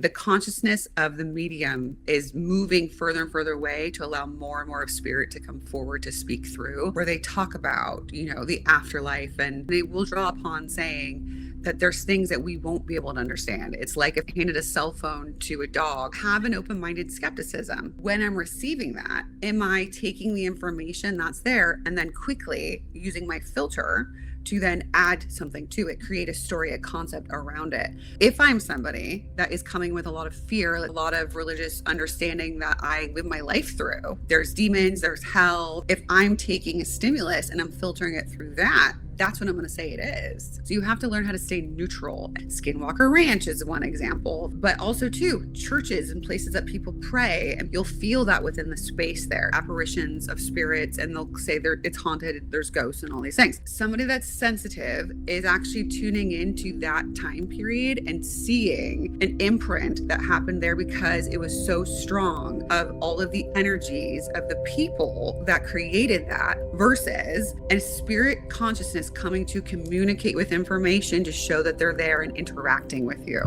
the consciousness of the medium is moving further and further away to allow more and more of spirit to come forward to speak through, where they talk about, the afterlife, and they will draw upon saying that there's things that we won't be able to understand. It's like if I handed a cell phone to a dog, have an open-minded skepticism. When I'm receiving that, am I taking the information that's there and then quickly using my filter to then add something to it, create a story, a concept around it? If I'm somebody that is coming with a lot of fear, a lot of religious understanding that I live my life through, there's demons, there's hell. If I'm taking a stimulus and I'm filtering it through that, that's what I'm going to say it is. So you have to learn how to stay neutral. Skinwalker Ranch is one example, but also too, churches and places that people pray, and you'll feel that within the space there, apparitions of spirits, and they'll say it's haunted, there's ghosts and all these things. Somebody that's sensitive is actually tuning into that time period and seeing an imprint that happened there because it was so strong of all of the energies of the people that created that, versus a spirit consciousness coming to communicate with information to show that they're there and interacting with you.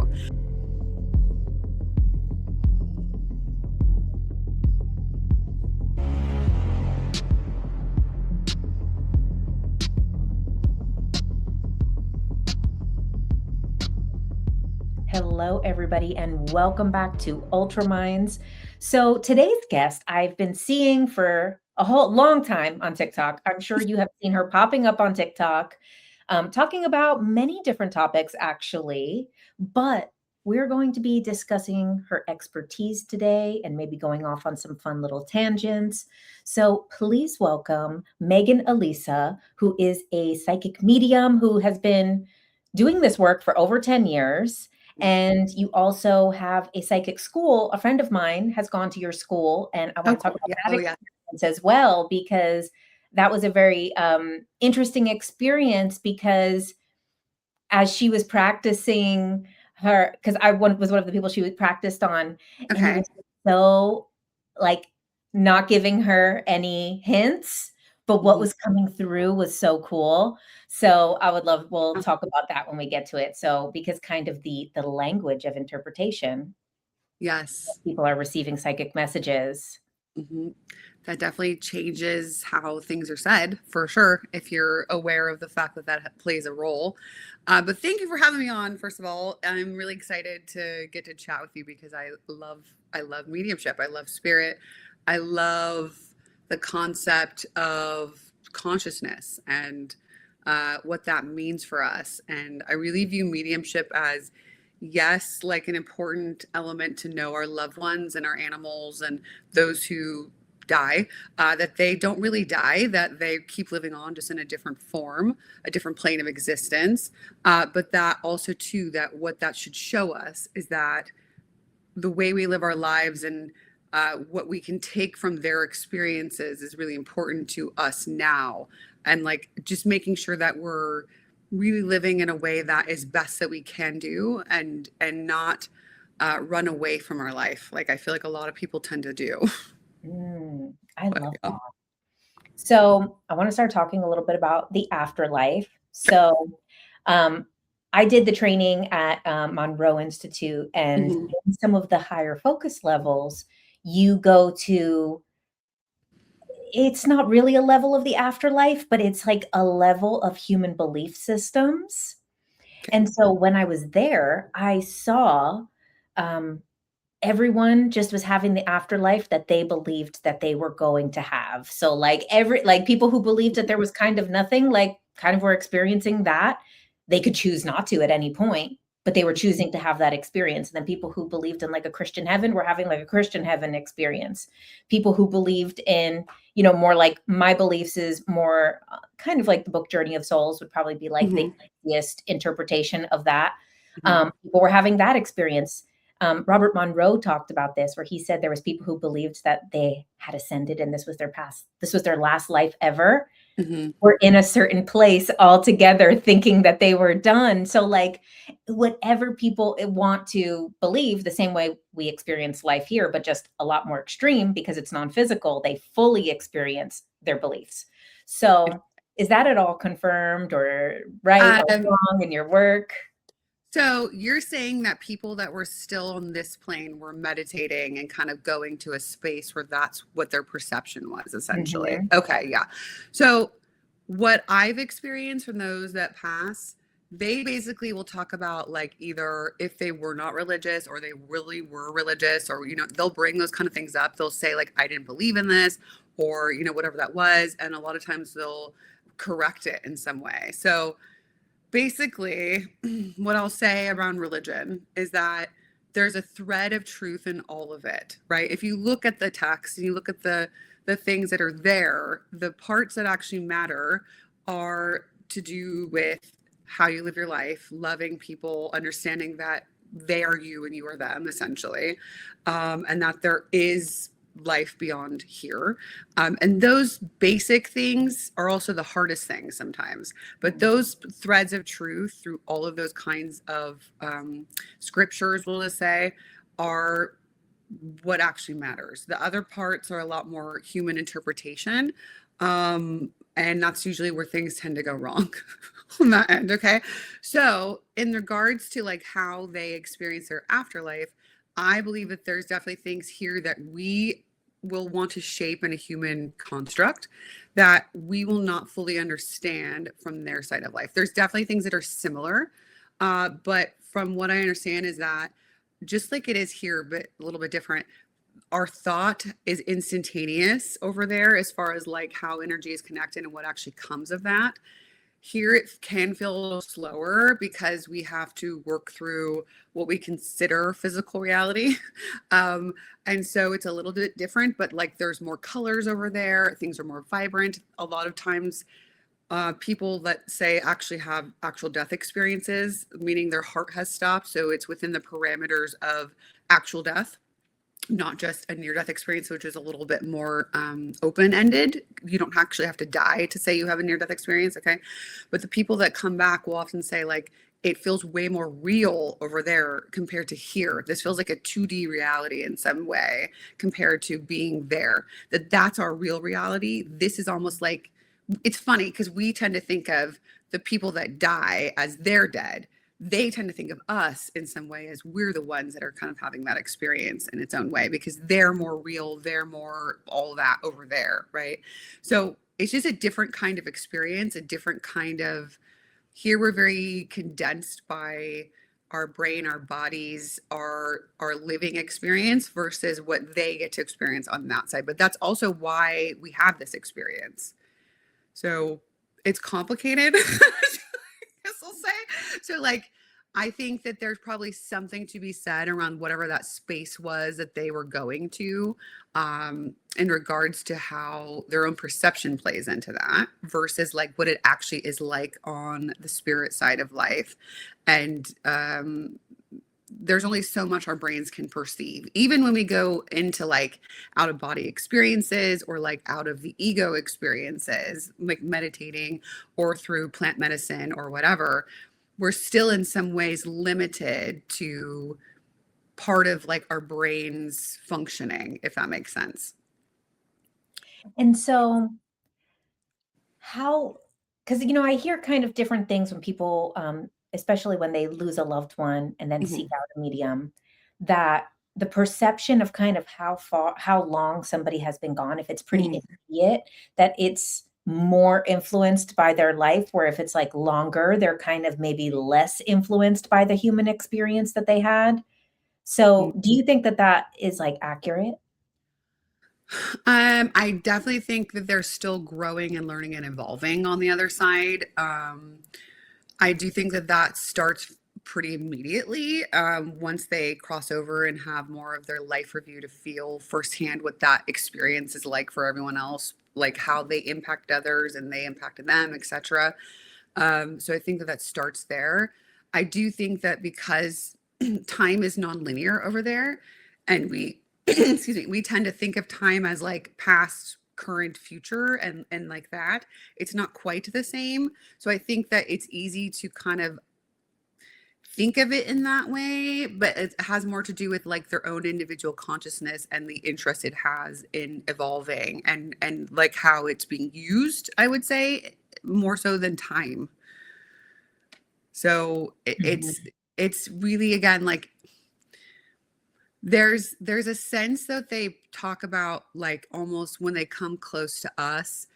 Hello, everybody, and welcome back to Ultra Minds. So today's guest I've been seeing for a whole long time on TikTok. I'm sure you have seen her popping up on TikTok, talking about many different topics, actually, but we're going to be discussing her expertise today and maybe going off on some fun little tangents. So please welcome Megan Alisa, who is a psychic medium who has been doing this work for over 10 years. And you also have a psychic school. A friend of mine has gone to your school, and I want to talk about that experience as well, because that was a very interesting experience, because as she was practicing because I was one of the people she practiced on, and it was so like not giving her any hints, but what was coming through was so cool. So we'll talk about that when we get to it. So, because kind of the language of interpretation. Yes. People are receiving psychic messages. Mm-hmm. That definitely changes how things are said, for sure, if you're aware of the fact that that plays a role. But thank you for having me on. First of all, I'm really excited to get to chat with you because I love mediumship. I love spirit. I love the concept of consciousness and what that means for us. And I really view mediumship as, yes, like an important element to know our loved ones and our animals and those who die, that they don't really die, that they keep living on just in a different form, a different plane of existence. But that also too, that what that should show us is that the way we live our lives and what we can take from their experiences is really important to us now. And like just making sure that we're really living in a way that is best that we can do, and not run away from our life, like I feel like a lot of people tend to do. I love that. So I want to start talking a little bit about the afterlife. So I did the training at Monroe Institute, and in some of the higher focus levels, you go to, it's not really a level of the afterlife, but it's like a level of human belief systems. And so when I was there, I saw everyone just was having the afterlife that they believed that they were going to have. So like people who believed that there was kind of nothing, like kind of were experiencing that. They could choose not to at any point, but they were choosing to have that experience. And then people who believed in like a Christian heaven were having like a Christian heaven experience. People who believed in, more like my beliefs is more kind of like the book Journey of Souls would probably be like the easiest interpretation of that. People were having that experience. Robert Monroe talked about this, where he said there was people who believed that they had ascended and this was their last life ever. Were in a certain place all together thinking that they were done. So like whatever people want to believe, the same way we experience life here, but just a lot more extreme because it's non-physical, they fully experience their beliefs. So is that at all confirmed or right or wrong in your work? So you're saying that people that were still on this plane were meditating and kind of going to a space where that's what their perception was, essentially. Mhm. Okay, yeah. So what I've experienced from those that pass, they basically will talk about like either if they were not religious or they really were religious, or they'll bring those kind of things up. They'll say like, I didn't believe in this, or whatever that was, and a lot of times they'll correct it in some way. So basically, what I'll say around religion is that there's a thread of truth in all of it, right? If you look at the text and you look at the things that are there, the parts that actually matter are to do with how you live your life, loving people, understanding that they are you and you are them, essentially, and that there is life beyond here. And those basic things are also the hardest things sometimes. But those threads of truth through all of those kinds of scriptures, we'll just say, are what actually matters. The other parts are a lot more human interpretation. And that's usually where things tend to go wrong on that end. Okay. So, in regards to like how they experience their afterlife, I believe that there's definitely things here that we will want to shape in a human construct that we will not fully understand from their side of life. There's definitely things that are similar. But from what I understand is that just like it is here, but a little bit different, our thought is instantaneous over there as far as like how energy is connected and what actually comes of that. Here it can feel a little slower because we have to work through what we consider physical reality. And so it's a little bit different, but like there's more colors over there, things are more vibrant. A lot of times people that say actually have actual death experiences, meaning their heart has stopped. So it's within the parameters of actual death, not just a near death experience, which is a little bit more open ended. You don't actually have to die to say you have a near death experience. Okay. But the people that come back will often say, like, it feels way more real over there compared to here. This feels like a 2D reality in some way compared to being there. That's our real reality. This is almost like, it's funny because we tend to think of the people that die as they're dead. They tend to think of us in some way as we're the ones that are kind of having that experience in its own way because they're more real, they're more all that over there, right? So it's just a different kind of experience, a different kind of, here we're very condensed by our brain, our bodies, our living experience versus what they get to experience on that side. But that's also why we have this experience. So it's complicated, I guess I'll say. So, like, I think that there's probably something to be said around whatever that space was that they were going to, in regards to how their own perception plays into that versus like what it actually is like on the spirit side of life. And there's only so much our brains can perceive. Even when we go into like out of body experiences or like out of the ego experiences, like meditating or through plant medicine or whatever, we're still in some ways limited to part of like our brains functioning, if that makes sense. And so how, because I hear kind of different things when people, especially when they lose a loved one and then seek Mhm. out a medium, that the perception of kind of how long somebody has been gone, if it's pretty Mhm. immediate, that it's more influenced by their life, where if it's like longer, they're kind of maybe less influenced by the human experience that they had. So do you think that that is like accurate? I definitely think that they're still growing and learning and evolving on the other side. I do think that that starts pretty immediately once they cross over and have more of their life review to feel firsthand what that experience is like for everyone else, like how they impact others and they impacted them, etc. So I think that that starts there. I do think that because time is nonlinear over there, and we, excuse me, we tend to think of time as like past, current, future, and like that. It's not quite the same. So I think that it's easy to kind of think of it in that way, but it has more to do with like their own individual consciousness and the interest it has in evolving and like how it's being used, I would say, more so than time. So it's Mhm. it's really, again, like there's a sense that they talk about, like, almost when they come close to us,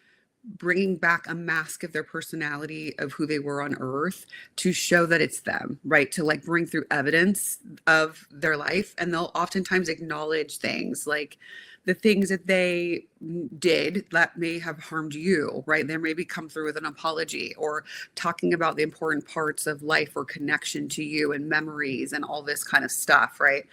bringing back a mask of their personality of who they were on earth to show that it's them, right? To like bring through evidence of their life. And they'll oftentimes acknowledge things like the things that they did that may have harmed you, right? They maybe come through with an apology or talking about the important parts of life or connection to you and memories and all this kind of stuff, right?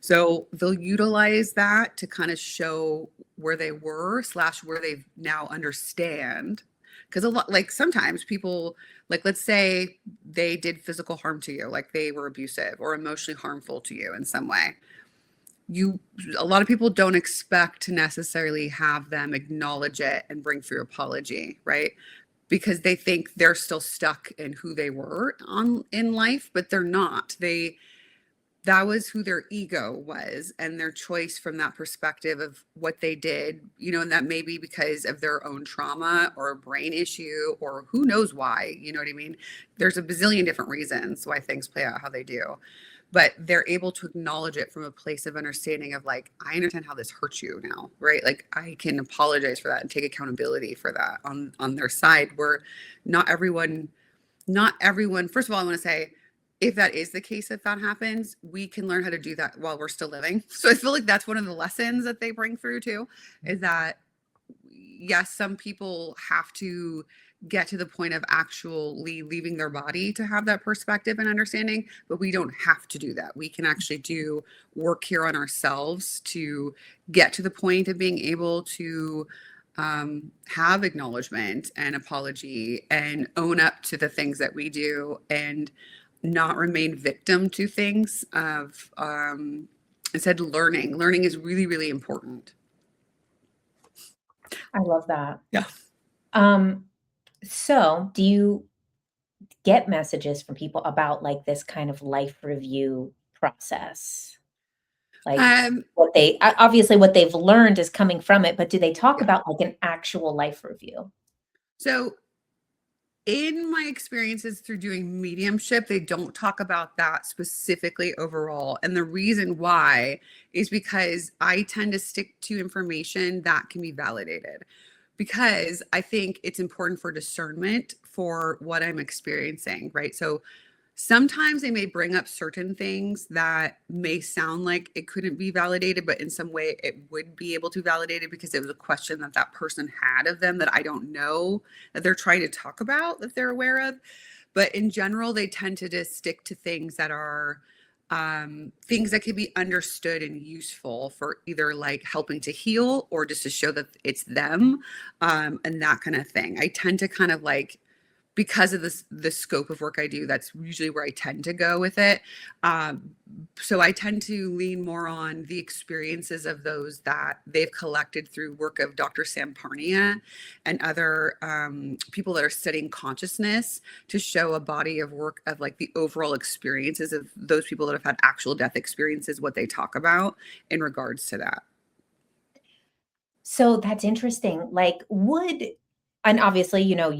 So they'll utilize that to kind of show where they were slash where they now understand. Because a lot, like sometimes people, like let's say they did physical harm to you, like they were abusive or emotionally harmful to you in some way. You, a lot of people don't expect to necessarily have them acknowledge it and bring through apology, right? Because they think they're still stuck in who they were on in life, but they're not. That was who their ego was and their choice from that perspective of what they did, you know, and that may be because of their own trauma or a brain issue or who knows why, you know what I mean? There's a bazillion different reasons why things play out how they do, but they're able to acknowledge it from a place of understanding of like, I understand how this hurts you now, right? Like I can apologize for that and take accountability for that on their side, where not everyone, first of all, I want to say, if that is the case, if that happens, we can learn how to do that while we're still living. So I feel like that's one of the lessons that they bring through too, is that yes, some people have to get to the point of actually leaving their body to have that perspective and understanding, but we don't have to do that. We can actually do work here on ourselves to get to the point of being able to have acknowledgement and apology and own up to the things that we do and not remain victim to things of instead learning is really, really important. I love that. Yeah. So do you get messages from people about like this kind of life review process? Like Um, what they obviously what they've learned is coming from it, but do they talk yeah. about like an actual life review? So in my experiences through doing mediumship, they don't talk about that specifically overall. And the reason why is because I tend to stick to information that can be validated, because I think it's important for discernment for what I'm experiencing, right? So sometimes they may bring up certain things that may sound like it couldn't be validated, but in some way it would be able to validate it because it was a question that that person had of them that I don't know that they're trying to talk about, that they're aware of. But in general, they tend to just stick to things that are things that can be understood and useful for either like helping to heal or just to show that it's them, and that kind of thing. I tend to kind of like, because of the scope of work I do, that's usually where I tend to go with it. Um, so I tend to lean more on the experiences of those that they've collected through work of Dr. Sam Parnia and other people that are studying consciousness, to show a body of work of like the overall experiences of those people that have had actual death experiences, what they talk about in regards to that. So that's interesting. Like, and obviously, you know,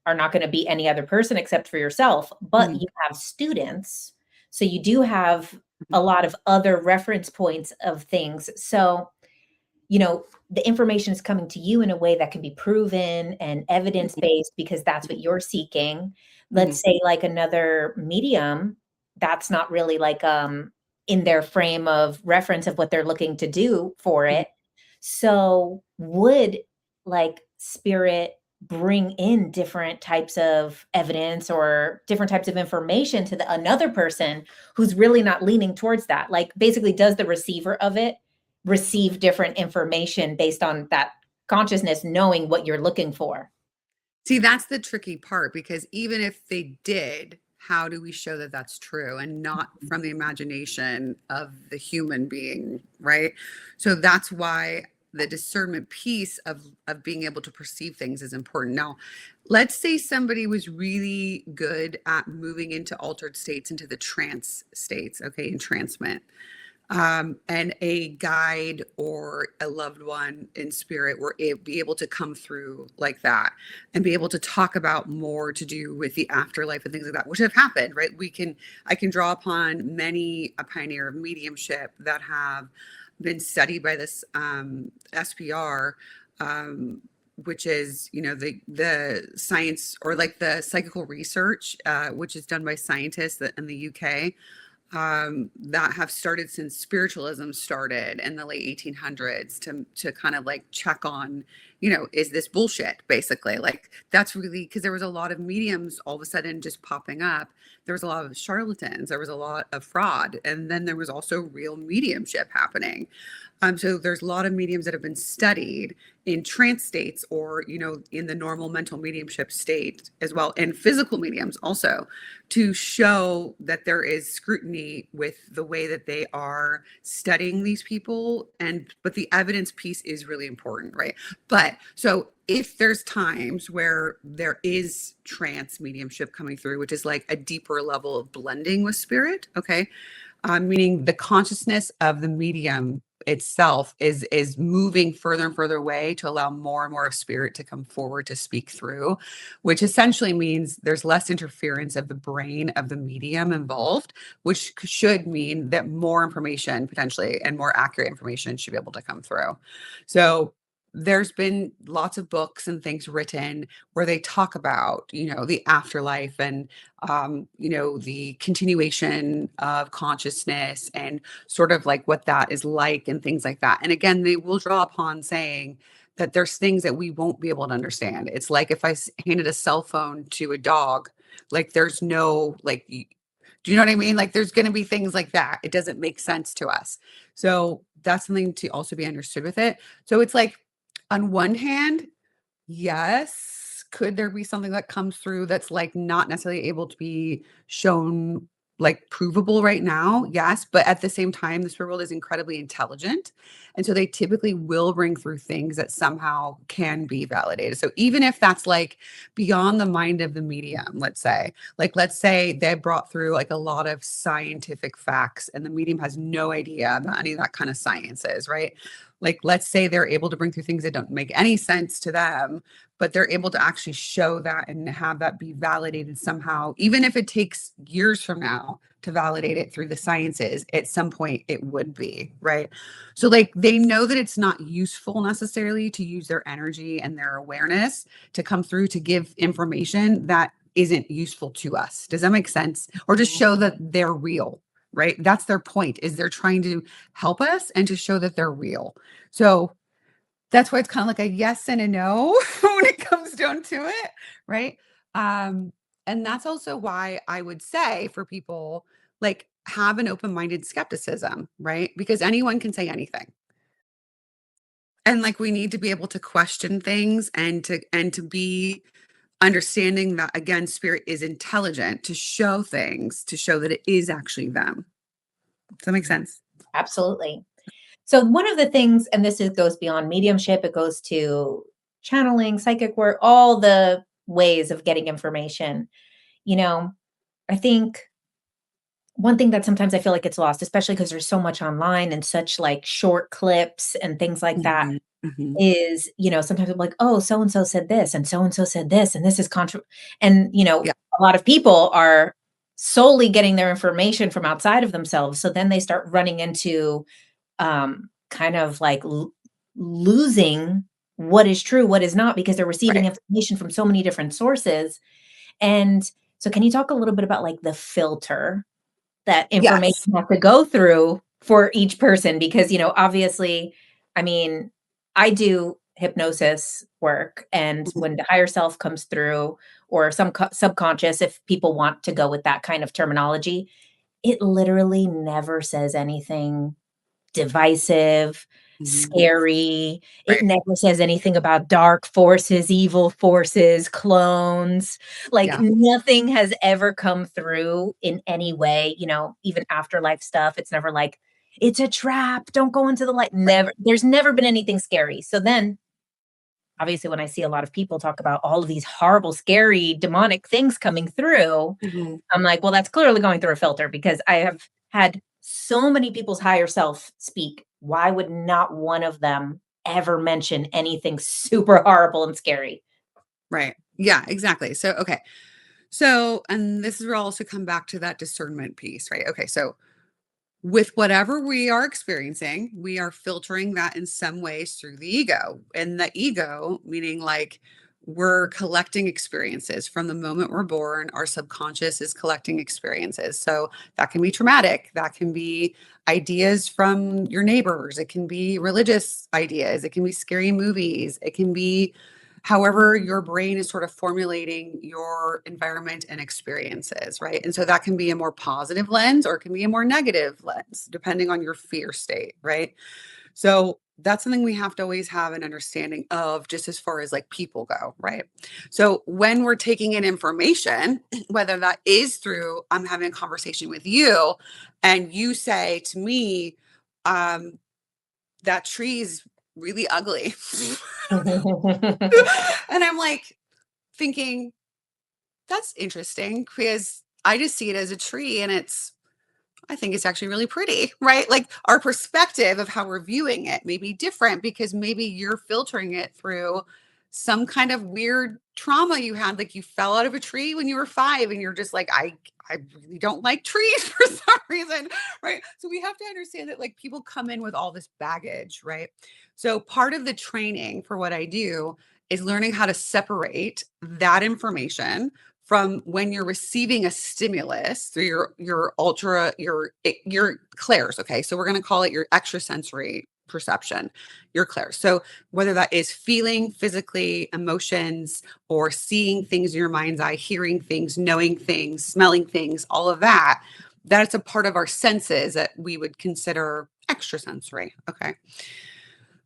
are not going to be any other person except for yourself, but Mhm. you have students. So you do have a lot of other reference points of things. So, you know, the information is coming to you in a way that can be proven and evidence based because that's what you're seeking. Let's Mhm. say like another medium, that's not really like in their frame of reference of what they're looking to do for Mhm. it. So would like spirit bring in different types of evidence or different types of information to another person who's really not leaning towards that? Like basically does the receiver of it receive different information based on that consciousness knowing what you're looking for? See, that's the tricky part, because even if they did, how do we show that that's true and not from the imagination of the human being, right? So that's why the discernment piece of being able to perceive things is important. Now, let's say somebody was really good at moving into altered states, into the trance states, okay, entrancement. and a guide or a loved one in spirit be able to come through like that and be able to talk about more to do with the afterlife and things like that, which have happened, right? I can draw upon many a pioneer of mediumship that have been studied by this SPR, which is, the science, or like the psychical research, which is done by scientists in the UK, that have started since spiritualism started in the late 1800s, to kind of like check on, is this bullshit, basically. Like, that's really because there was a lot of mediums all of a sudden just popping up. There was a lot of charlatans, there was a lot of fraud, and then there was also real mediumship happening. So there's a lot of mediums that have been studied in trance states, or in the normal mental mediumship state as well, and physical mediums also, to show that there is scrutiny with the way that they are studying these people. But the evidence piece is really important, right? But so if there's times where there is trance mediumship coming through, which is like a deeper level of blending with spirit, okay, meaning the consciousness of the medium itself is moving further and further away to allow more and more of spirit to come forward to speak through, which essentially means there's less interference of the brain of the medium involved, which should mean that more information potentially, and more accurate information, should be able to come through. So there's been lots of books and things written where they talk about, the afterlife, and the continuation of consciousness, and sort of like what that is like and things like that. And again, they will draw upon saying that there's things that we won't be able to understand. It's like if I handed a cell phone to a dog, like there's no like, do you know what I mean? Like there's going to be things like that. It doesn't make sense to us. So that's something to also be understood with it. So it's like, on one hand, yes, could there be something that comes through that's like not necessarily able to be shown, like provable right now? Yes, but at the same time, the spirit world is incredibly intelligent. And so they typically will bring through things that somehow can be validated. So even if that's like beyond the mind of the medium, let's say they brought through like a lot of scientific facts and the medium has no idea about any of that kind of sciences, right? Like, let's say they're able to bring through things that don't make any sense to them, but they're able to actually show that and have that be validated somehow, even if it takes years from now to validate it through the sciences. At some point it would be, right? So like they know that it's not useful necessarily to use their energy and their awareness to come through to give information that isn't useful to us. Does that make sense? Or just show that they're real, right? That's their point, is they're trying to help us and to show that they're real. So that's why it's kind of like a yes and a no when it comes down to it, right? And that's also why I would say for people, like, have an open-minded skepticism, right? Because anyone can say anything. And like we need to be able to question things, and to be understanding that, again, spirit is intelligent to show things, to show that it is actually them. Does that make sense? Absolutely. So one of the things, and goes beyond mediumship, it goes to channeling, psychic work, all the ways of getting information. You know, I think one thing that sometimes I feel like gets lost, especially because there's so much online and such like short clips and things like that, Mhm, mhm. is, sometimes I'm like, oh, so and so said this, and so and so said this, and this is and Yeah, a lot of people are solely getting their information from outside of themselves. So then they start running into kind of like losing what is true, what is not, because they're receiving right. information from so many different sources. And so, can you talk a little bit about like the filter that information Yes. has to go through for each person? Because, obviously, I mean, I do hypnosis work, and Mhm, when the higher self comes through, or some subconscious, if people want to go with that kind of terminology, it literally never says anything divisive, mhm. scary. It Right. never says anything about dark forces, evil forces, clones. Like, Yeah. nothing has ever come through in any way, even afterlife stuff. It's never like, "It's a trap, don't go into the light." Right. Never, there's never been anything scary. So then, obviously, when I see a lot of people talk about all of these horrible, scary, demonic things coming through, Mhm. I'm like, "Well, that's clearly going through a filter," because I have had so many people's higher self speak. Why would not one of them ever mention anything super horrible and scary? Right. Yeah, exactly. So, okay. So, and this is where I'll also come back to that discernment piece, right? Okay. So, with whatever we are experiencing, we are filtering that in some ways through the ego. And the ego, meaning like we're collecting experiences from the moment we're born, our subconscious is collecting experiences. So that can be traumatic, that can be ideas from your neighbors, it can be religious ideas, it can be scary movies, it can be however your brain is sort of formulating your environment and experiences, right? And so that can be a more positive lens or it can be a more negative lens, depending on your fear state, right? So that's something we have to always have an understanding of, just as far as like people go, right? So when we're taking in information, whether that is through I'm having a conversation with you and you say to me, um, that tree is really ugly. And I'm like thinking, that's interesting because I just see it as a tree and I think it's actually really pretty, right? Like our perspective of how we're viewing it may be different because maybe you're filtering it through some kind of weird trauma you had. Like you fell out of a tree when you were 5 and you're just like, I really don't like trees for some reason, right? So we have to understand that like people come in with all this baggage, right? So part of the training for what I do is learning how to separate that information from when you're receiving a stimulus through your clairs. Okay, so we're going to call it your extrasensory perception, your clairs. So whether that is feeling physically, emotions, or seeing things in your mind's eye, hearing things, knowing things, smelling things, all of that, that's a part of our senses that we would consider extrasensory. Okay.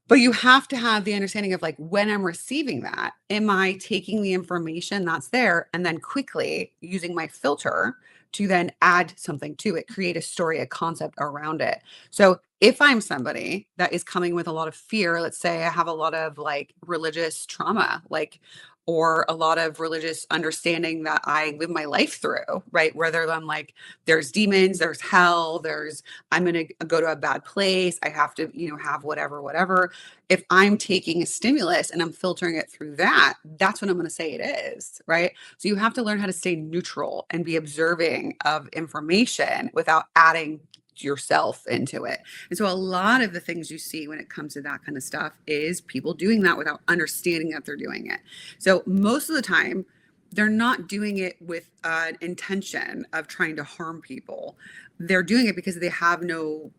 But you have to have the understanding of like when I'm receiving that, am I taking the information that's there and then quickly using my filter to then add something to it, create a story, a concept around it. So if I'm somebody that is coming with a lot of fear, let's say I have a lot of like religious trauma, like, or a lot of religious understanding that I live my life through, right? Whether I'm like, there's demons, there's hell, I'm going to go to a bad place. I have to, have whatever. If I'm taking a stimulus and I'm filtering it through that, that's what I'm going to say it is, right? So you have to learn how to stay neutral and be observing of information without adding yourself into it. And so a lot of the things you see when it comes to that kind of stuff is people doing that without understanding that they're doing it. So most of the time, they're not doing it with an intention of trying to harm people. They're doing it because they have no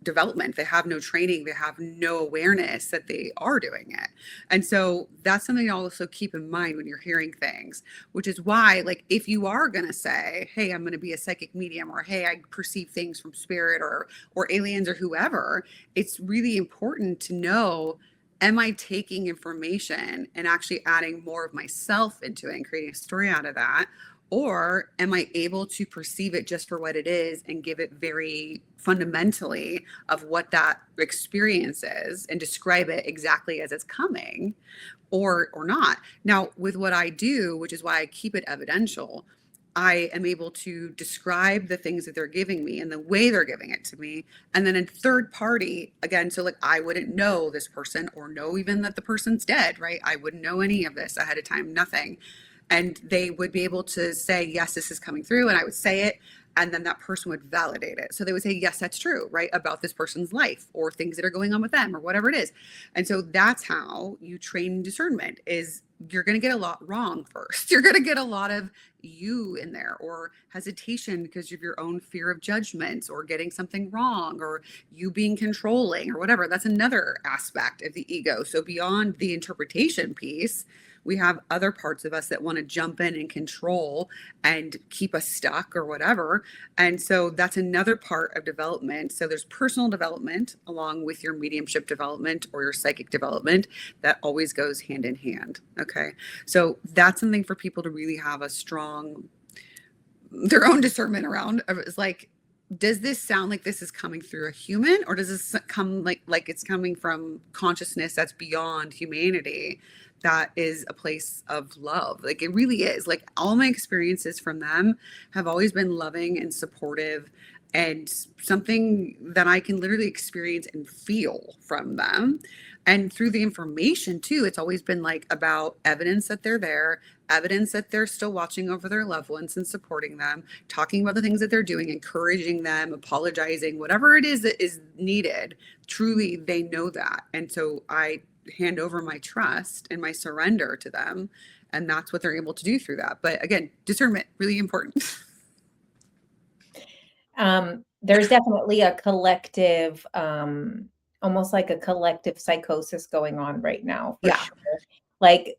development, they have no training, they have no awareness that they are doing it. And so that's something to also keep in mind when you're hearing things, which is why, like, if you are going to say, hey, I'm going to be a psychic medium, or hey, I perceive things from spirit or aliens or whoever, it's really important to know, am I taking information and actually adding more of myself into it and creating a story out of that? Or am I able to perceive it just for what it is and give it very fundamentally of what that experience is and describe it exactly as it's coming or not? Now, with what I do, which is why I keep it evidential, I am able to describe the things that they're giving me and the way they're giving it to me. And then in third party, again, so like I wouldn't know this person or know even that the person's dead, right? I wouldn't know any of this ahead of time, nothing. And they would be able to say, yes, this is coming through. And I would say it. And then that person would validate it. So they would say, yes, that's true, right? About this person's life or things that are going on with them or whatever it is. And so that's how you train discernment is you're going to get a lot wrong first. You're going to get a lot of you in there or hesitation because of your own fear of judgment or getting something wrong or you being controlling or whatever. That's another aspect of the ego. So beyond the interpretation piece, we have other parts of us that want to jump in and control and keep us stuck or whatever. And so that's another part of development. So there's personal development along with your mediumship development or your psychic development that always goes hand in hand. Okay. So that's something for people to really have a strong, their own discernment around. It's like, does this sound like this is coming through a human or does this come like it's coming from consciousness that's beyond humanity, that is a place of love? Like it really is. Like all my experiences from them have always been loving and supportive and something that I can literally experience and feel from them. And through the information too, it's always been like about evidence that they're there, evidence that they're still watching over their loved ones and supporting them, talking about the things that they're doing, encouraging them, apologizing, whatever it is that is needed. Truly, they know that. And so I hand over my trust and my surrender to them. And that's what they're able to do through that. But again, discernment, really important. There's definitely a collective, almost like a collective psychosis going on right now, for Yeah. sure. Like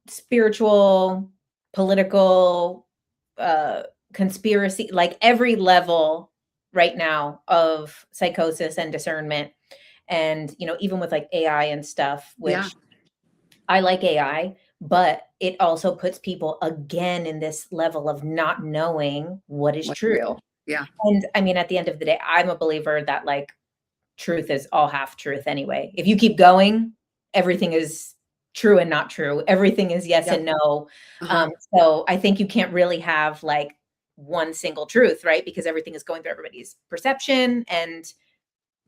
spiritual, political, conspiracy, like every level right now of psychosis and discernment. And, even with like AI and stuff, Yeah. which I like AI, but it also puts people again in this level of not knowing what is What's true. real. Yeah. And I mean, at the end of the day, I'm a believer that like truth is all half truth anyway. If you keep going, everything is true and not true. Everything is yes Yep. and no. Uh-huh. So I think you can't really have like one single truth, right? Because everything is going through everybody's perception and,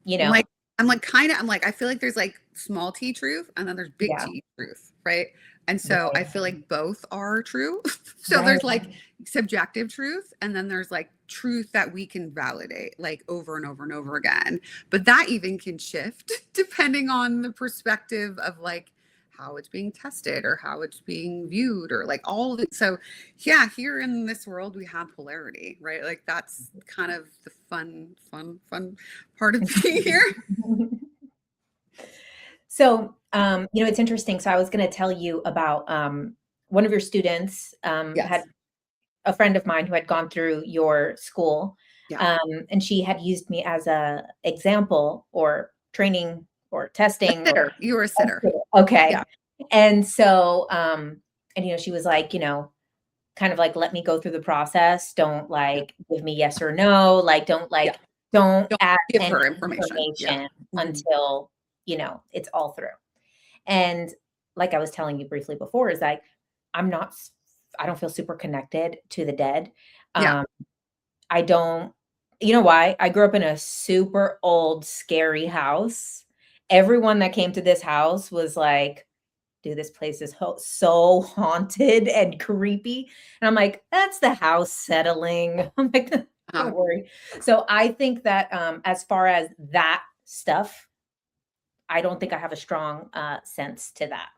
you I'm know, like, I'm like, I feel like there's like small T truth and then there's big yeah, T truth, right? And so I right, feel like both are true. So right. there's like subjective truth and then there's like truth that we can validate like over and over and over again. But that even can shift depending on the perspective of like how it's being tested or how it's being viewed or like all of it. So yeah, here in this world we have polarity, right? Like that's kind of the fun part of being here. So, it's interesting. So I was going to tell you about one of your students had Yes. a friend of mine who had gone through your school, Yeah. and she had used me as a example or training or A testing or sitter. You were a sitter. okay. Yeah. And so, and she was like, kind of like let me go through the process. Don't Yeah. like give me yes or no. Like Yeah. don't Don't add give any her information. Yeah. information Mhm. until it's all through. And like I was telling you briefly before, is like I'm not I don't feel super connected to the dead. Yeah. Um, I don't you know why? I grew up in a super old, scary house. Everyone that came to this house was like, "Dude, this place is so haunted and creepy." And I'm like, "That's the house settling." I'm like, Uh-huh. "Don't worry." So I think that, as far as that stuff, I don't think I have a strong, sense to that.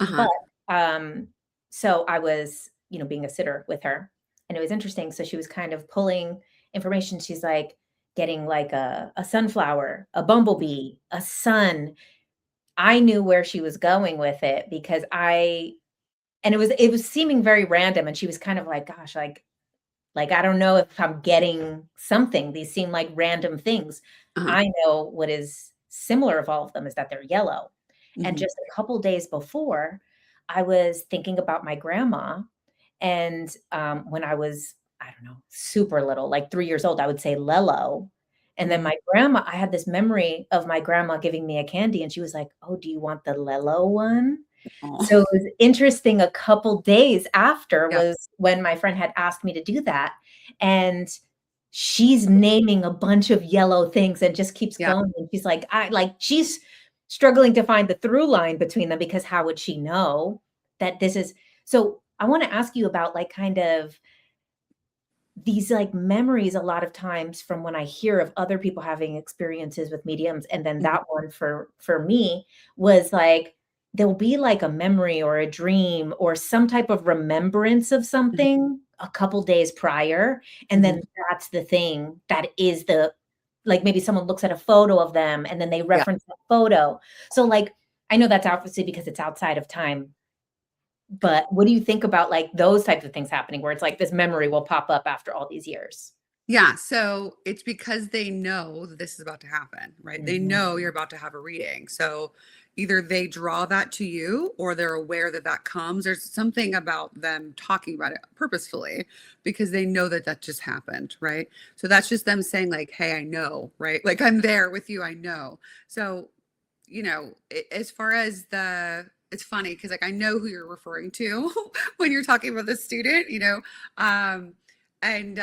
Uh-huh. But, so I was, being a sitter with her, and it was interesting. So she was kind of pulling information. She's like getting like a sunflower, a bumblebee, a sun. I knew where she was going with it because and it was seeming very random. And she was kind of like, gosh, like I don't know if I'm getting something. These seem like random things. Uh-huh. I know what is similar of all of them is that they're yellow. And Mhm. just a couple days before, I was thinking about my grandma. And when I was, I don't know, super little, like 3 years old, I would say Lello. And then Mhm. my grandma, I had this memory of my grandma giving me a candy, and she was like, "Oh, do you want the Lello one?" Aw. So it was interesting. A couple days after Yeah. was when my friend had asked me to do that. And she's naming a bunch of yellow things and just keeps Yeah. going. And she's like, she's struggling to find the through line between them because how would she know that this is so I want to ask you about like kind of these like memories a lot of times from when I hear of other people having experiences with mediums, and then Mhm. that one for me was like there'll be like a memory or a dream or some type of remembrance of Mhm. something a couple days prior, and then Mhm. that's the thing that is the like maybe someone looks at a photo of them and then they Yeah. reference that photo. So like I know that's obviously because it's outside of time, but what do you think about, like, those types of things happening where it's like this memory will pop up after all these years? Yeah, so it's because they know that this is about to happen, right? They Mhm. know you're about to have a reading. So either they draw that to you or they're aware that that comes. There's something about them talking about it purposefully because they know that that just happened, right? So that's just them saying, like, hey, I know, right? Like, I'm there with you, I know. So, as far as it's funny because, like, I know who you're referring to when you're talking about the student, um, and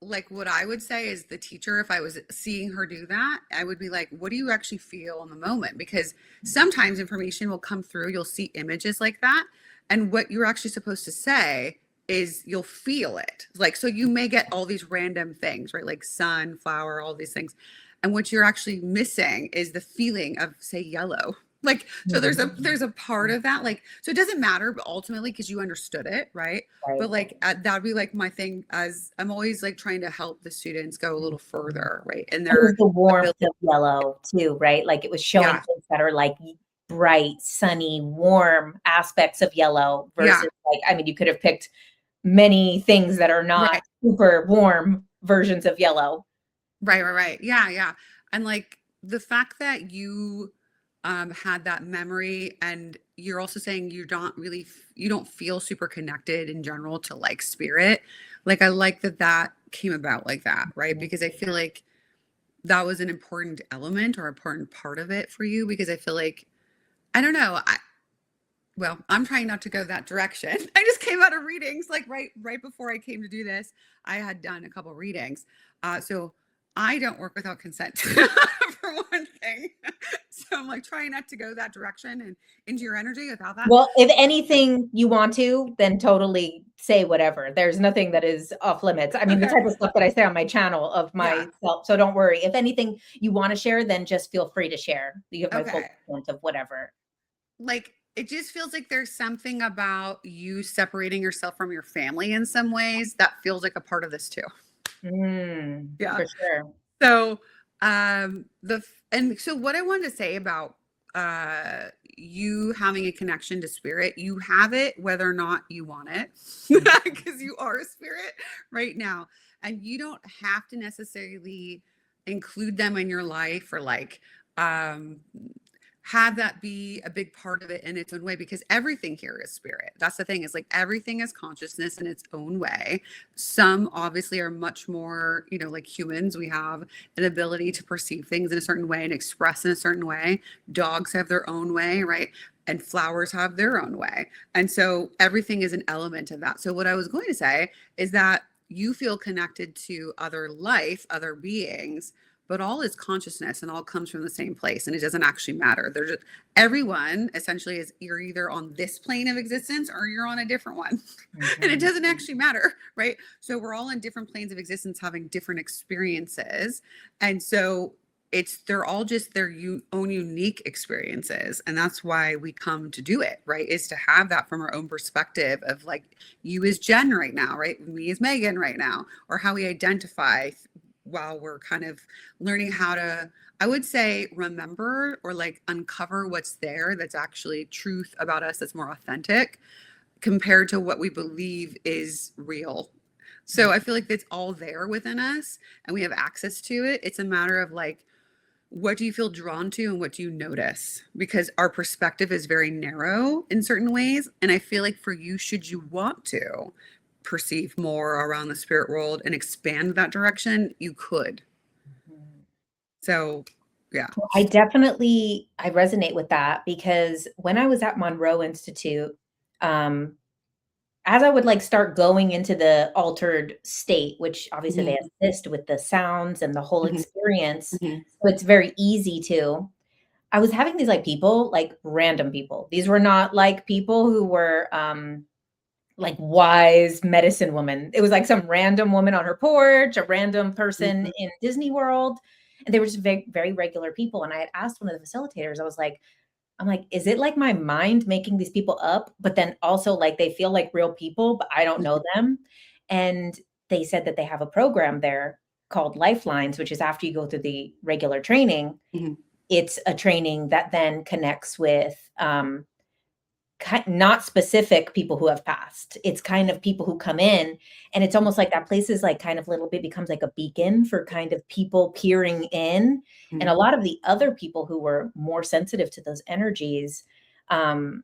like what I would say is the teacher, if I was seeing her do that, I would be like, what do you actually feel in the moment? Because sometimes information will come through, you'll see images like that. And what you're actually supposed to say is you'll feel it. Like, so you may get all these random things, right? Like sun, flower, all these things. And what you're actually missing is the feeling of, say, yellow. Like, so there's a part of that, like, so it doesn't matter, but ultimately, because you understood it, right? Right. But like that'd be like my thing, as I'm always like trying to help the students go a little further, right? And It was their the warmth ability. of yellow too, right? Like it was showing Yeah. things that are like bright, sunny, warm aspects of yellow Yeah. versus like, I mean, you could have picked many things that are Right. not super warm versions of yellow. Right. Yeah. Yeah. And like the fact that you had that memory, and you're also saying you don't really you don't feel super connected in general to like spirit. Like I like that that came about like that, right? Because I feel like that was an important element or important part of it for you, because I feel like I don't know. Well, I'm trying not to go that direction. I just came out of readings like right before I came to do this. I had done a couple readings. So I don't work without consent for one thing. So I'm like trying not to go that direction and into your energy without that. Well, if anything you want to, then totally say whatever. There's nothing that is off limits. I mean, the Okay. type of stuff that I say on my channel of Yeah. myself. So don't worry. If anything you want to share, then just feel free to share. You have my full Okay. consent of whatever. Like it just feels like there's something about you separating yourself from your family in some ways that feels like a part of this too. Yeah. For sure. So, and so what I wanted to say about you having a connection to spirit, you have it whether or not you want it, because you are a spirit right now, and you don't have to necessarily include them in your life or like um have that be a big part of it in its own way, because everything here is spirit. That's the thing, is like everything is consciousness in its own way. Some obviously are much more, like humans, we have an ability to perceive things in a certain way and express in a certain way. Dogs have their own way, right? And flowers have their own way. And so everything is an element of that. So what I was going to say is that you feel connected to other life, other beings, but all is consciousness and all comes from the same place, and it doesn't actually matter. There's just, everyone essentially is, you're either on this plane of existence or you're on a different one. And it doesn't actually matter, right? So we're all in different planes of existence having different experiences, and so they're all just their own unique experiences, and that's why we come to do it, right? Is to have that from our own perspective of like you as Jenn right now, right? Me as Megan right now, or how we identify while we're kind of learning how to, I would say, remember or like uncover what's there that's actually truth about us, that's more authentic compared to what we believe is real. So I feel like it's all there within us and we have access to it. It's a matter of like, what do you feel drawn to and what do you notice? Because our perspective is very narrow in certain ways. And I feel like for you, should you want to perceive more around the spirit world and expand that direction, you could. So, yeah. I resonate with that because when I was at Monroe Institute, um, as I would like start going into the altered state, which obviously they Mhm, assist with the sounds and the whole mhm, experience, mhm, so it's very easy to. I was having these like people, like random people. These were not like people who were like wise medicine woman. It was like some random woman on her porch, a random person mhm, in Disney World, and they were just very, very regular people. And I had asked one of the facilitators, I'm like, is it like my mind making these people up? But then also like they feel like real people, but I don't know them. And they said that they have a program there called Lifelines, which is after you go through the regular training, mhm, it's a training that then connects with not specific people who have passed. It's kind of people who come in, and it's almost like that place is like kind of little bit becomes like a beacon for kind of people peering in. And mhm, a lot of the other people who were more sensitive to those energies um,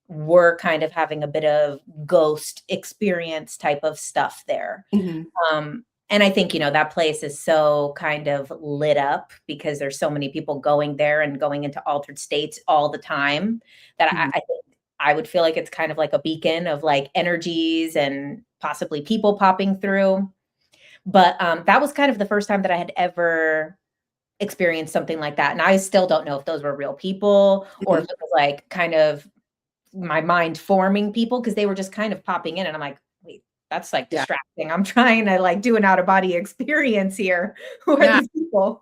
were kind of having a bit of ghost experience type of stuff there. mhm, And I think, that place is so kind of lit up because there's so many people going there and going into altered states all the time that mhm. I think I would feel like it's kind of like a beacon of like energies and possibly people popping through. But that was kind of the first time that I had ever experienced something like that. And I still don't know if those were real people or if Mhm. it was like kind of my mind forming people because they were just kind of popping in. And I'm like, wait, that's like Yeah. distracting. I'm trying to like do an out of body experience here. Who are Yeah. these people?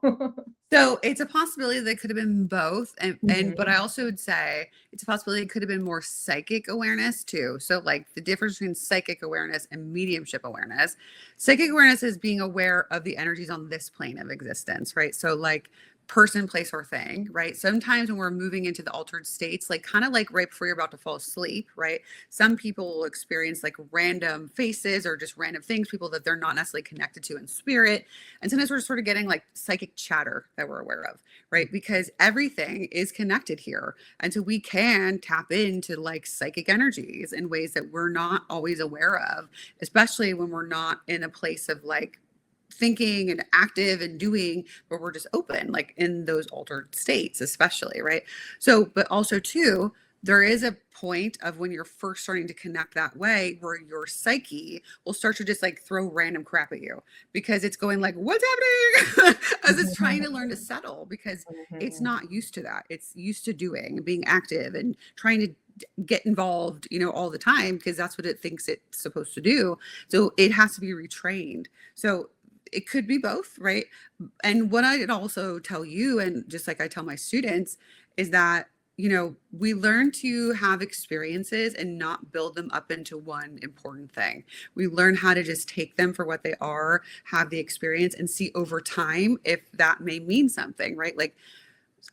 So it's a possibility that it could have been both. And but Mhm, I also would say it's a possibility it could have been more psychic awareness too. So like the difference between psychic awareness and mediumship awareness. Psychic awareness is being aware of the energies on this plane of existence, right? So like person, place, or thing, right? Sometimes when we're moving into the altered states, like kind of like right before you're about to fall asleep, right? Some people will experience like random faces or just random things, people that they're not necessarily connected to in spirit, and sometimes we're sort of getting like psychic chatter that we're aware of, right? Because everything is connected here. And so we can tap into like psychic energies in ways that we're not always aware of, especially when we're not in a place of like thinking and active and doing, but we're just open, like in those altered states, especially, right? So, but also, too, there is a point of when you're first starting to connect that way where your psyche will start to just like throw random crap at you because it's going like, what's happening? As it's trying to learn to settle because it's mhm. not used to that. It's used to doing, being active and trying to get involved, all the time because that's what it thinks it's supposed to do. So it has to be retrained. So it could be both, right? And what I'd also tell you, and just like I tell my students, is that we learn to have experiences and not build them up into one important thing. We learn how to just take them for what they are, have the experience, and see over time if that may mean something, right? Like,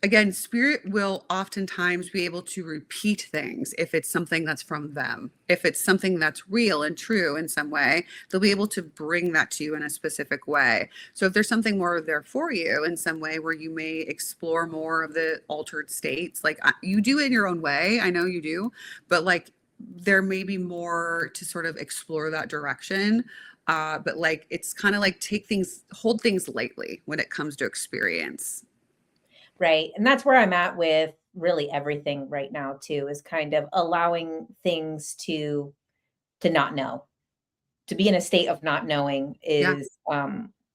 again, spirit will oftentimes be able to repeat things if it's something that's from them. If it's something that's real and true in some way, they'll be able to bring that to you in a specific way. So if there's something more there for you in some way where you may explore more of the altered states, like you do in your own way, I know you do, but like there may be more to sort of explore that direction. But like it's kind of like hold things lightly when it comes to experience. Right, and that's where I'm at with really everything right now too, is kind of allowing things to not know. To be in a state of not knowing Yeah. is,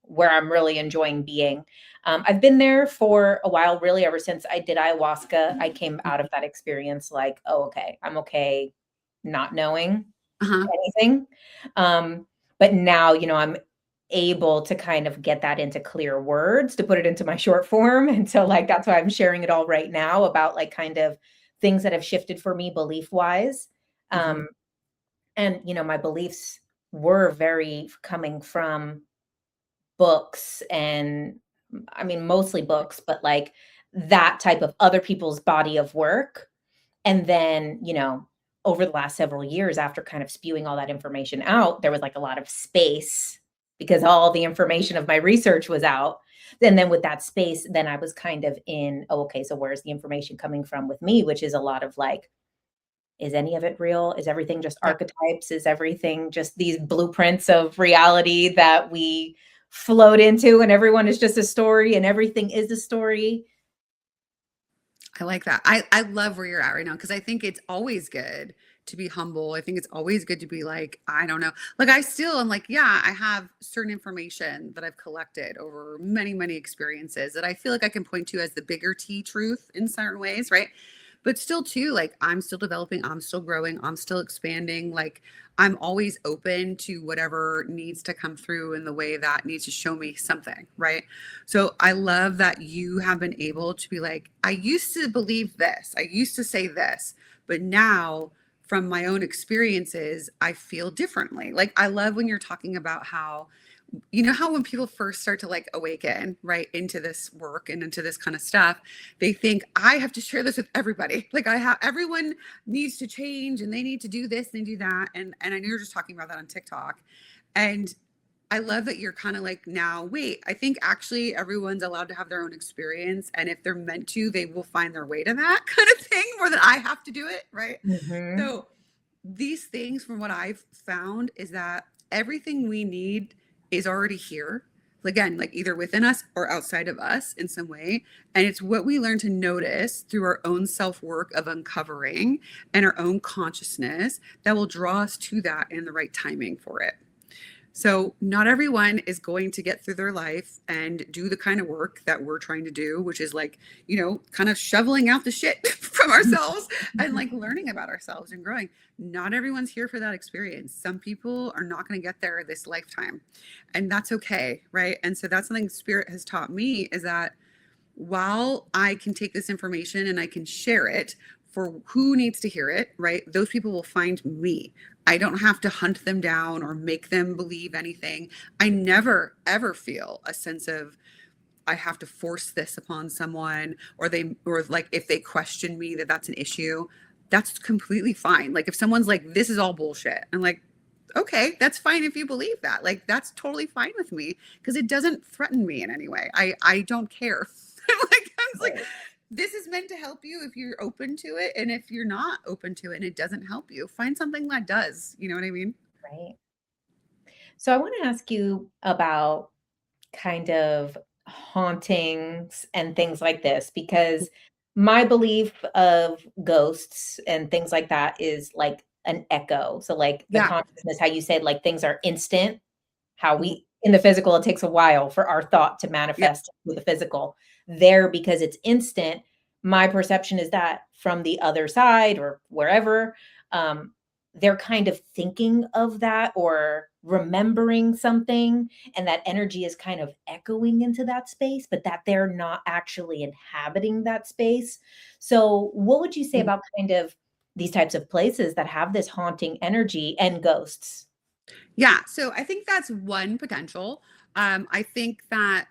where I'm really enjoying being. I've been there for a while, really ever since I did ayahuasca. I came out of that experience like, "Oh, okay, I'm okay not knowing Uh-huh. anything." But now, I'm able to kind of get that into clear words, to put it into my short form, and so, like, that's why I'm sharing it all right now about, like, kind of things that have shifted for me belief-wise. Mhm. Um, and, my beliefs were very coming from books and I mean, mostly books, but, like, that type of other people's body of work. And then, over the last several years after kind of spewing all that information out, there was, like, a lot of space because all the information of my research was out. And then with that space, then I was kind of in, "Oh, okay, so where's the information coming from with me?" Which is a lot of, like, is any of it real? Is everything just Yeah. archetypes? Is everything just these blueprints of reality that we float into and everyone is just a story and everything is a story? I like that. I love where you're at right now because I think it's always good to be humble. I think it's always good to be like, I don't know. Like I still am like, yeah, I have certain information that I've collected over many, many experiences that I feel like I can point to as the bigger T truth in certain ways, right? But still too, like I'm still developing, I'm still growing, I'm still expanding. Like I'm always open to whatever needs to come through in the way that needs to show me something, right? So I love that you have been able to be like, I used to believe this, I used to say this, but now from my own experiences, I feel differently. Like I love when you're talking about how how when people first start to like awaken right into this work and into this kind of stuff, they think I have to share this with everybody. Like I have everyone needs to change and they need to do this and do that. And I know you're just talking about that on TikTok. And I love that you're kind of like, now, wait, I think actually everyone's allowed to have their own experience. And if they're meant to, they will find their way to that kind of thing more than I have to do it. Right. Mhm. So these things, from what I've found, is that everything we need is already here. Again, like either within us or outside of us in some way. And it's what we learn to notice through our own self work of uncovering and our own consciousness that will draw us to that in the right timing for it. So not everyone is going to get through their life and do the kind of work that we're trying to do, which is like, kind of shoveling out the shit from ourselves and like learning about ourselves and growing. Not everyone's here for that experience. Some people are not going to get there this lifetime, and that's okay, right? And so that's something Spirit has taught me, is that while I can take this information and I can share it for who needs to hear it, right? Those people will find me. I don't have to hunt them down or make them believe anything. I never, ever feel a sense of I have to force this upon someone, or like if they question me that that's an issue, that's completely fine. Like if someone's like, this is all bullshit, I'm like, okay, that's fine if you believe that. Like that's totally fine with me because it doesn't threaten me in any way. I don't care. I'm like, this is meant to help you if you're open to it. And if you're not open to it and it doesn't help you, find something that does. You know what I mean? Right. So I want to ask you about kind of hauntings and things like this, because my belief of ghosts and things like that is like an echo. So like the Yeah. consciousness, how you said like things are instant, how Mhm. we in the physical, it takes a while for our thought to Yeah. manifest with the physical. There, because it's instant, my perception is that from the other side or wherever, um, they're kind of thinking of that or remembering something, and that energy is kind of echoing into that space, but that they're not actually inhabiting that space. So, what would you say Mhm. about kind of these types of places that have this haunting energy and ghosts? Yeah. So I think that's one potential. I think that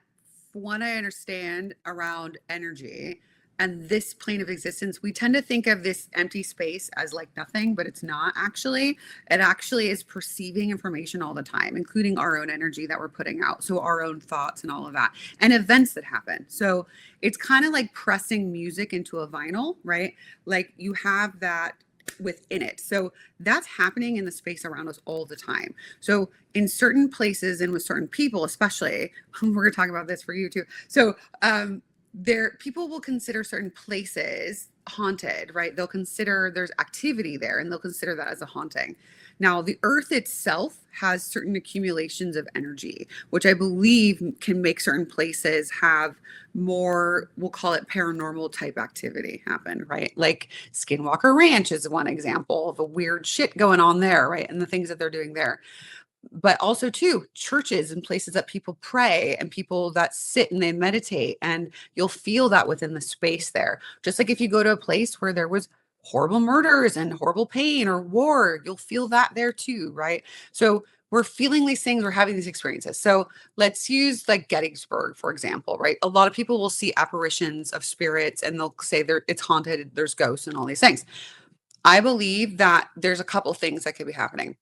from what I understand around energy and this plane of existence, we tend to think of this empty space as like nothing, but it's not actually. It actually is perceiving information all the time, including our own energy that we're putting out. So our own thoughts and all of that, and events that happen. So it's kind of like pressing music into a vinyl, right? Like you have that within it. So that's happening in the space around us all the time. So in certain places and with certain people, especially, we're going to talk about this for you too. So there, people will consider certain places haunted, right? They'll consider there's activity there and they'll consider that as a haunting. Now, the earth itself has certain accumulations of energy, which I believe can make certain places have more, we'll call it paranormal type activity happen, right? Like Skinwalker Ranch is one example of a weird shit going on there, right? And the things that they're doing there. But also too, churches and places that people pray and people that sit and they meditate, and you'll feel that within the space there. Just like if you go to a place where there was horrible murders and horrible pain or war, you'll feel that there too, right? So we're feeling these things, we're having these experiences. So let's use like Gettysburg, for example, right? A lot of people will see apparitions of spirits and they'll say it's haunted, there's ghosts and all these things. I believe that there's a couple things that could be happening.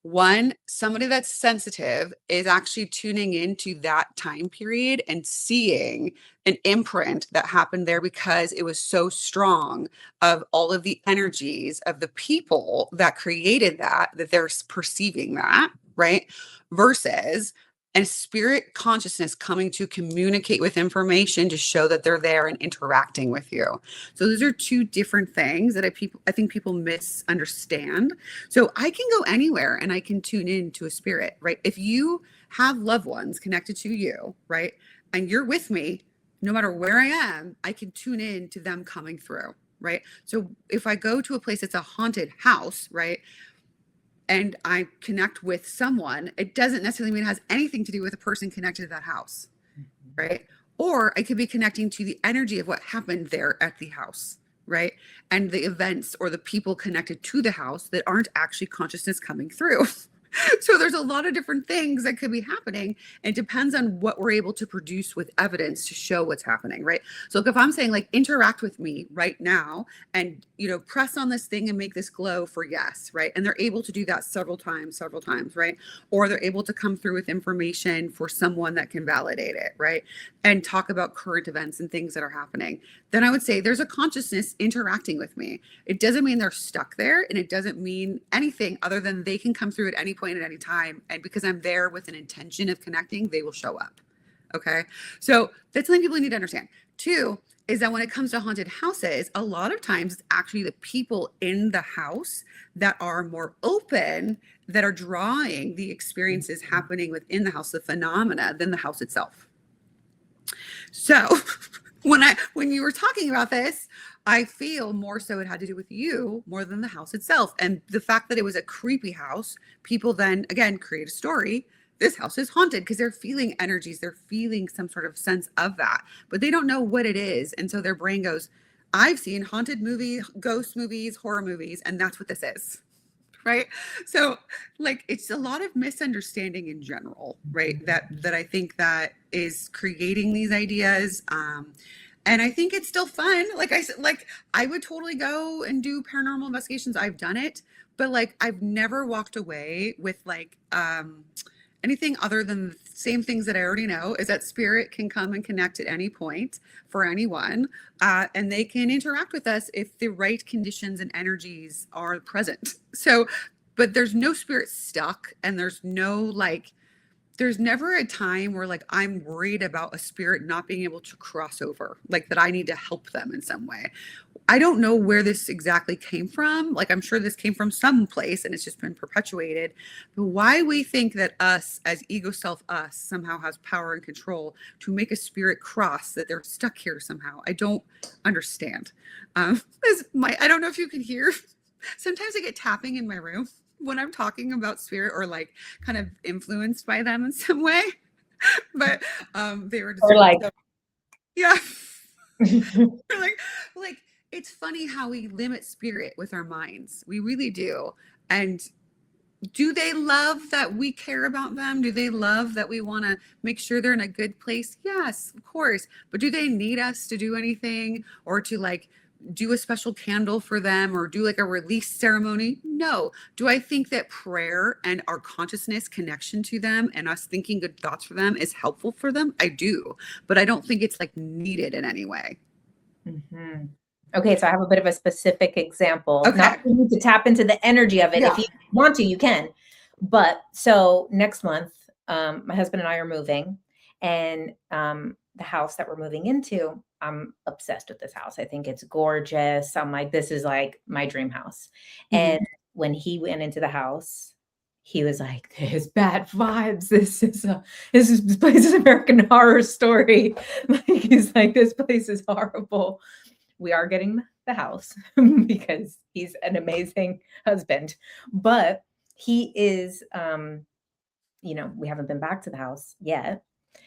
One, somebody that's sensitive is actually tuning into that time period and seeing an imprint that happened there because it was so strong of all of the energies of the people that created that, that they're perceiving that, right? Versus a spirit consciousness coming to communicate with information to show that they're there and interacting with you. So those are two different things that I think people misunderstand. So I can go anywhere and I can tune in to a spirit, right? If you have loved ones connected to you, right? And you're with me, no matter where I am, I can tune in to them coming through, right? So if I go to a place that's a haunted house, right? And I connect with someone, it doesn't necessarily mean it has anything to do with a person connected to that house, Mhm. right? Or I could be connecting to the energy of what happened there at the house, right? And the events or the people connected to the house that aren't actually consciousness coming through. So there's a lot of different things that could be happening. It depends on what we're able to produce with evidence to show what's happening, right? So if I'm saying like interact with me right now and press on this thing and make this glow for yes, right? And they're able to do that several times, right? Or they're able to come through with information for someone that can validate it, right? And talk about current events and things that are happening. Then I would say there's a consciousness interacting with me. It doesn't mean they're stuck there, and it doesn't mean anything other than they can come through at any point at any time. And because I'm there with an intention of connecting, they will show up. Okay. So that's something people need to understand. Two, is that when it comes to haunted houses, a lot of times it's actually the people in the house that are more open, that are drawing the experiences happening within the house, the phenomena, than the house itself. So when you were talking about this, I feel more so it had to do with you more than the house itself. And the fact that it was a creepy house, people then again create a story. This house is haunted because they're feeling energies, they're feeling some sort of sense of that, but they don't know what it is. And so their brain goes, I've seen haunted movies, ghost movies, horror movies, and that's what this is. Right. So like it's a lot of misunderstanding in general, right? That I think that is creating these ideas. And I think it's still fun. Like I said, like I would totally go and do paranormal investigations. I've done it, but like I've never walked away with like anything other than the same things that I already know, is that spirit can come and connect at any point for anyone. And they can interact with us if the right conditions and energies are present. So, but there's no spirit stuck, and there's no like, there's never a time where like I'm worried about a spirit not being able to cross over, like that I need to help them in some way. I don't know where this exactly came from. Like I'm sure this came from some place and it's just been perpetuated. But why we think that us as ego self us somehow has power and control to make a spirit cross, that they're stuck here somehow, I don't understand. I don't know if you can hear. Sometimes I get tapping in my room when I'm talking about spirit, or like kind of influenced by them in some way. But they were just like, so, yeah. like it's funny how we limit spirit with our minds. We really do. And do they love that we care about them? Do they love that we want to make sure they're in a good place? Yes, of course. But do they need us to do anything, or to like do a special candle for them, or do like a release ceremony? No. Do I think that prayer and our consciousness connection to them and us thinking good thoughts for them is helpful for them? I do, but I don't think it's like needed in any way. Mm-hmm. Okay, so I have a bit of a specific example. Okay. Not for you to tap into the energy of it. Yeah. If you want to, you can. But so next month, my husband and I are moving, and the house that we're moving into, I'm obsessed with this house. I think it's gorgeous. I'm like, this is like my dream house. Mm-hmm. And when he went into the house, he was like, there's bad vibes. This place is American Horror Story. Like, he's like, this place is horrible. We are getting the house because he's an amazing husband, but he is, we haven't been back to the house yet.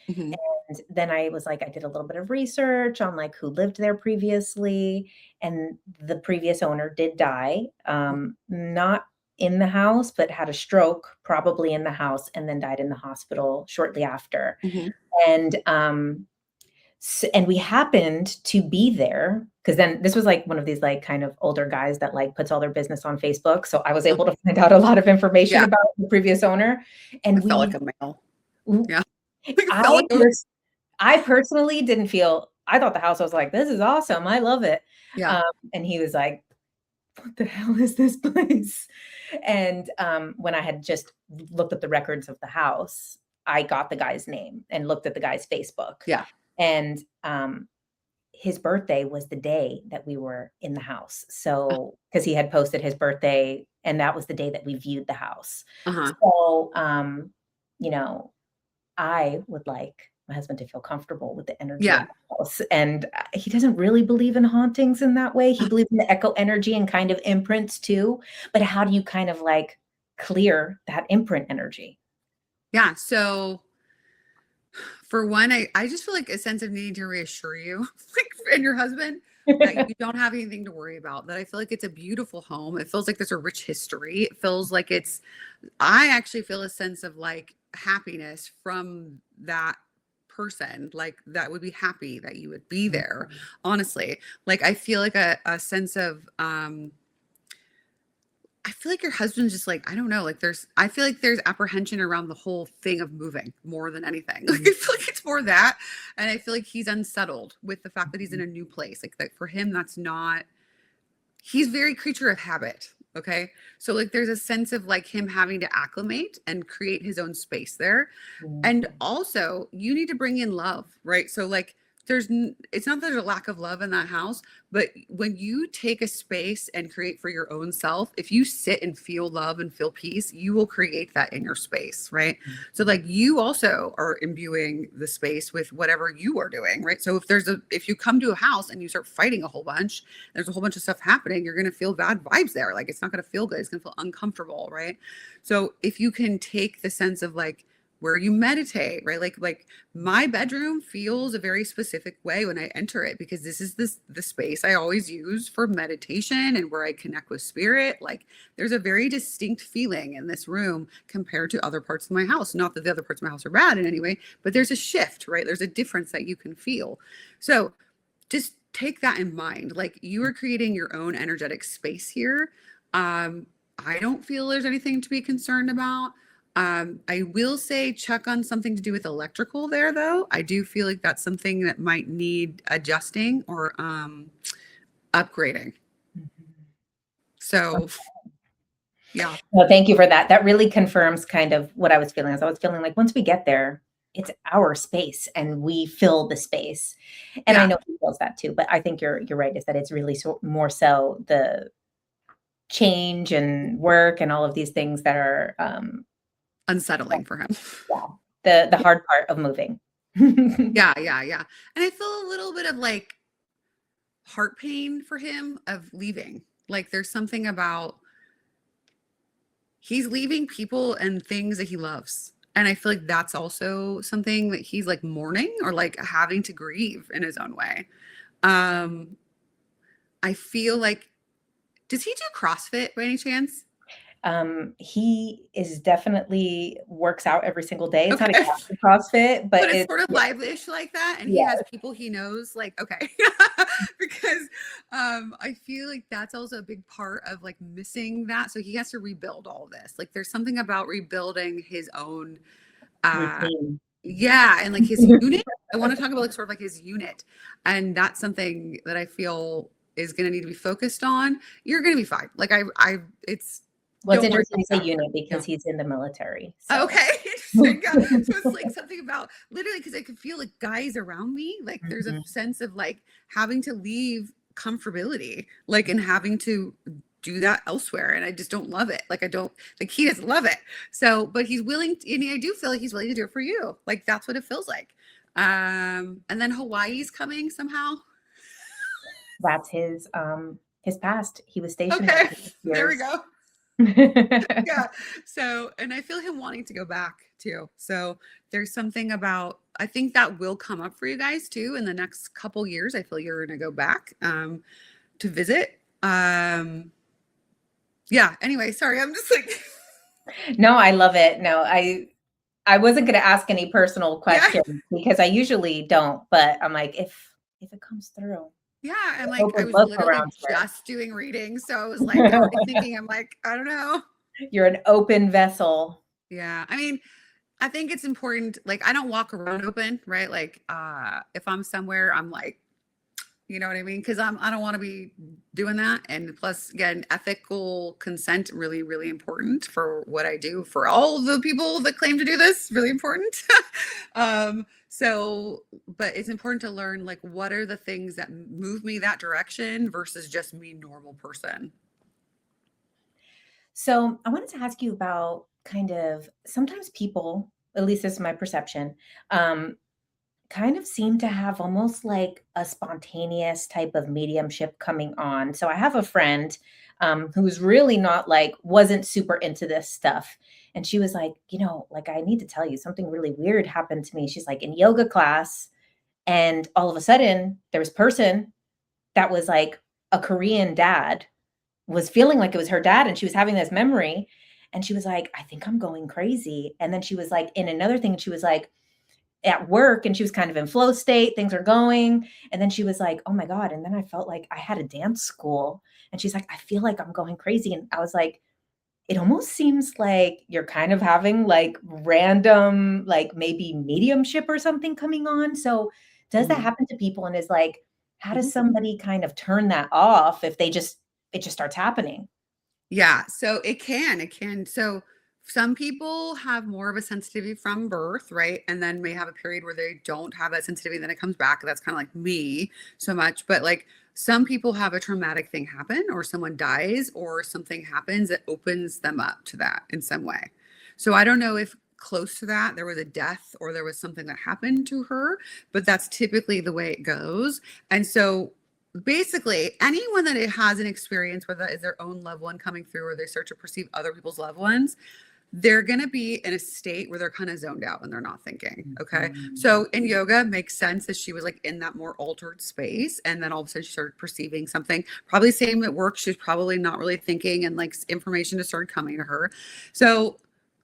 Mm-hmm. And then I was like, I did a little bit of research on like who lived there previously. And the previous owner did die, not in the house, but had a stroke, probably in the house, and then died in the hospital shortly after. Mm-hmm. And we happened to be there, because then this was like one of these like kind of older guys that like puts all their business on Facebook. So I was able to find out a lot of information about the previous owner. And I felt like a male. Yeah. I personally didn't feel, I thought the house, I was like, this is awesome. I love it. Yeah. And he was like, what the hell is this place? And when I had just looked at the records of the house, I got the guy's name and looked at the guy's Facebook. Yeah. And his birthday was the day that we were in the house. So, because he had posted his birthday, and that was the day that we viewed the house. Uh-huh. So, I would like my husband to feel comfortable with the energy of the house. And he doesn't really believe in hauntings in that way. He believes in the echo energy and kind of imprints too. But how do you kind of like clear that imprint energy? Yeah. So for one, I just feel like a sense of needing to reassure you, like, and your husband, that you don't have anything to worry about. That I feel like it's a beautiful home. It feels like there's a rich history. It feels like I actually feel a sense of like happiness from that person, like that would be happy that you would be there. Honestly, like I feel like a sense of I feel like your husband's just like, I don't know, like I feel like there's apprehension around the whole thing of moving more than anything. Like I feel like it's more that. And I feel like he's unsettled with the fact that he's in a new place. Like that for him, he's very creature of habit. Okay. So like there's a sense of like him having to acclimate and create his own space there. And also you need to bring in love, right? So like it's not that there's a lack of love in that house, but when you take a space and create for your own self, if you sit and feel love and feel peace, you will create that in your space, right? So like you also are imbuing the space with whatever you are doing, right? So if you come to a house and you start fighting a whole bunch, there's a whole bunch of stuff happening, you're going to feel bad vibes there. Like it's not going to feel good. It's going to feel uncomfortable, right? So if you can take the sense of like where you meditate, right? Like my bedroom feels a very specific way when I enter it, because this is the space I always use for meditation and where I connect with spirit. Like there's a very distinct feeling in this room compared to other parts of my house. Not that the other parts of my house are bad in any way, but there's a shift, right? There's a difference that you can feel. So just take that in mind. Like you are creating your own energetic space here. I don't feel there's anything to be concerned about. I will say check on something to do with electrical there, though. I do feel like that's something that might need adjusting or upgrading. So, yeah. Well, thank you for that. That really confirms kind of what I was feeling. As I was feeling like once we get there, it's our space and we fill the space. And I know he feels that too, but I think you're right, is that it's really more so the change and work and all of these things that are unsettling for him. Yeah. The hard part of moving. Yeah. And I feel a little bit of like heart pain for him of leaving. Like there's something about he's leaving people and things that he loves. And I feel like that's also something that he's like mourning or like having to grieve in his own way. I feel like, does he do CrossFit by any chance? He is definitely works out every single day. It's Okay. not exactly CrossFit, but it's sort of live-ish like that. And he has people he knows, like, okay. Because I feel like that's also a big part of like missing that. So he has to rebuild all this. Like there's something about rebuilding his own routine. Yeah, and like his unit. I want to talk about like sort of like his unit. And that's something that I feel is gonna need to be focused on. You're gonna be fine. Like it's well, it's interesting to say unit because he's in the military. So. Okay. So it's like something about literally because I could feel like guys around me. Like there's a sense of like having to leave comfortability, like and having to do that elsewhere. And I just don't love it. Like I don't like he doesn't love it. So, but he's willing to, and I do feel like he's willing to do it for you. Like that's what it feels like. And then Hawaii's coming somehow. That's his past. He was stationed. Okay. There we go. Yeah. So, and I feel him wanting to go back too. So there's something about, I think that will come up for you guys too in the next couple years. I feel you're going to go back to visit. Yeah. Anyway, sorry. I'm just like. No, I love it. No, I wasn't going to ask any personal questions because I usually don't, but I'm like, if it comes through. Yeah, and like I was literally just doing readings, so I was like already thinking, I'm like, I don't know. You're an open vessel. Yeah, I mean, I think it's important. Like, I don't walk around open, right? Like, if I'm somewhere, I'm like, you know what I mean? Because I don't want to be doing that. And plus, again, ethical consent really, really important for what I do. For all the people that claim to do this, really important. So, but it's important to learn like what are the things that move me that direction versus just me normal person. So I wanted to ask you about kind of sometimes people, at least this is my perception, kind of seem to have almost like a spontaneous type of mediumship coming on. So I have a friend who's really not like, wasn't super into this stuff. And she was like, like, I need to tell you something really weird happened to me. She's like in yoga class. And all of a sudden there was a person that was like a Korean dad was feeling like it was her dad. And she was having this memory. And she was like, I think I'm going crazy. And then she was like in another thing. She was like, at work and she was kind of in flow state, things are going. And then she was like, oh my God. And then I felt like I had a dance school and she's like, I feel like I'm going crazy. And I was like, it almost seems like you're kind of having like random, like maybe mediumship or something coming on. So does that happen to people? And is like, how does somebody kind of turn that off if it just starts happening? Yeah. So it can. So Some people have more of a sensitivity from birth, right? And then may have a period where they don't have that sensitivity, and then it comes back. That's kind of like me so much. But like some people have a traumatic thing happen, or someone dies, or something happens that opens them up to that in some way. So I don't know if close to that there was a death or there was something that happened to her, but that's typically the way it goes. And so basically anyone that has an experience where that is their own loved one coming through, or they start to perceive other people's loved ones, they're going to be in a state where they're kind of zoned out and they're not thinking. Okay. So in yoga, it makes sense that she was like in that more altered space. And then all of a sudden she started perceiving something. Probably same at work. She's probably not really thinking, and like information just started coming to her. So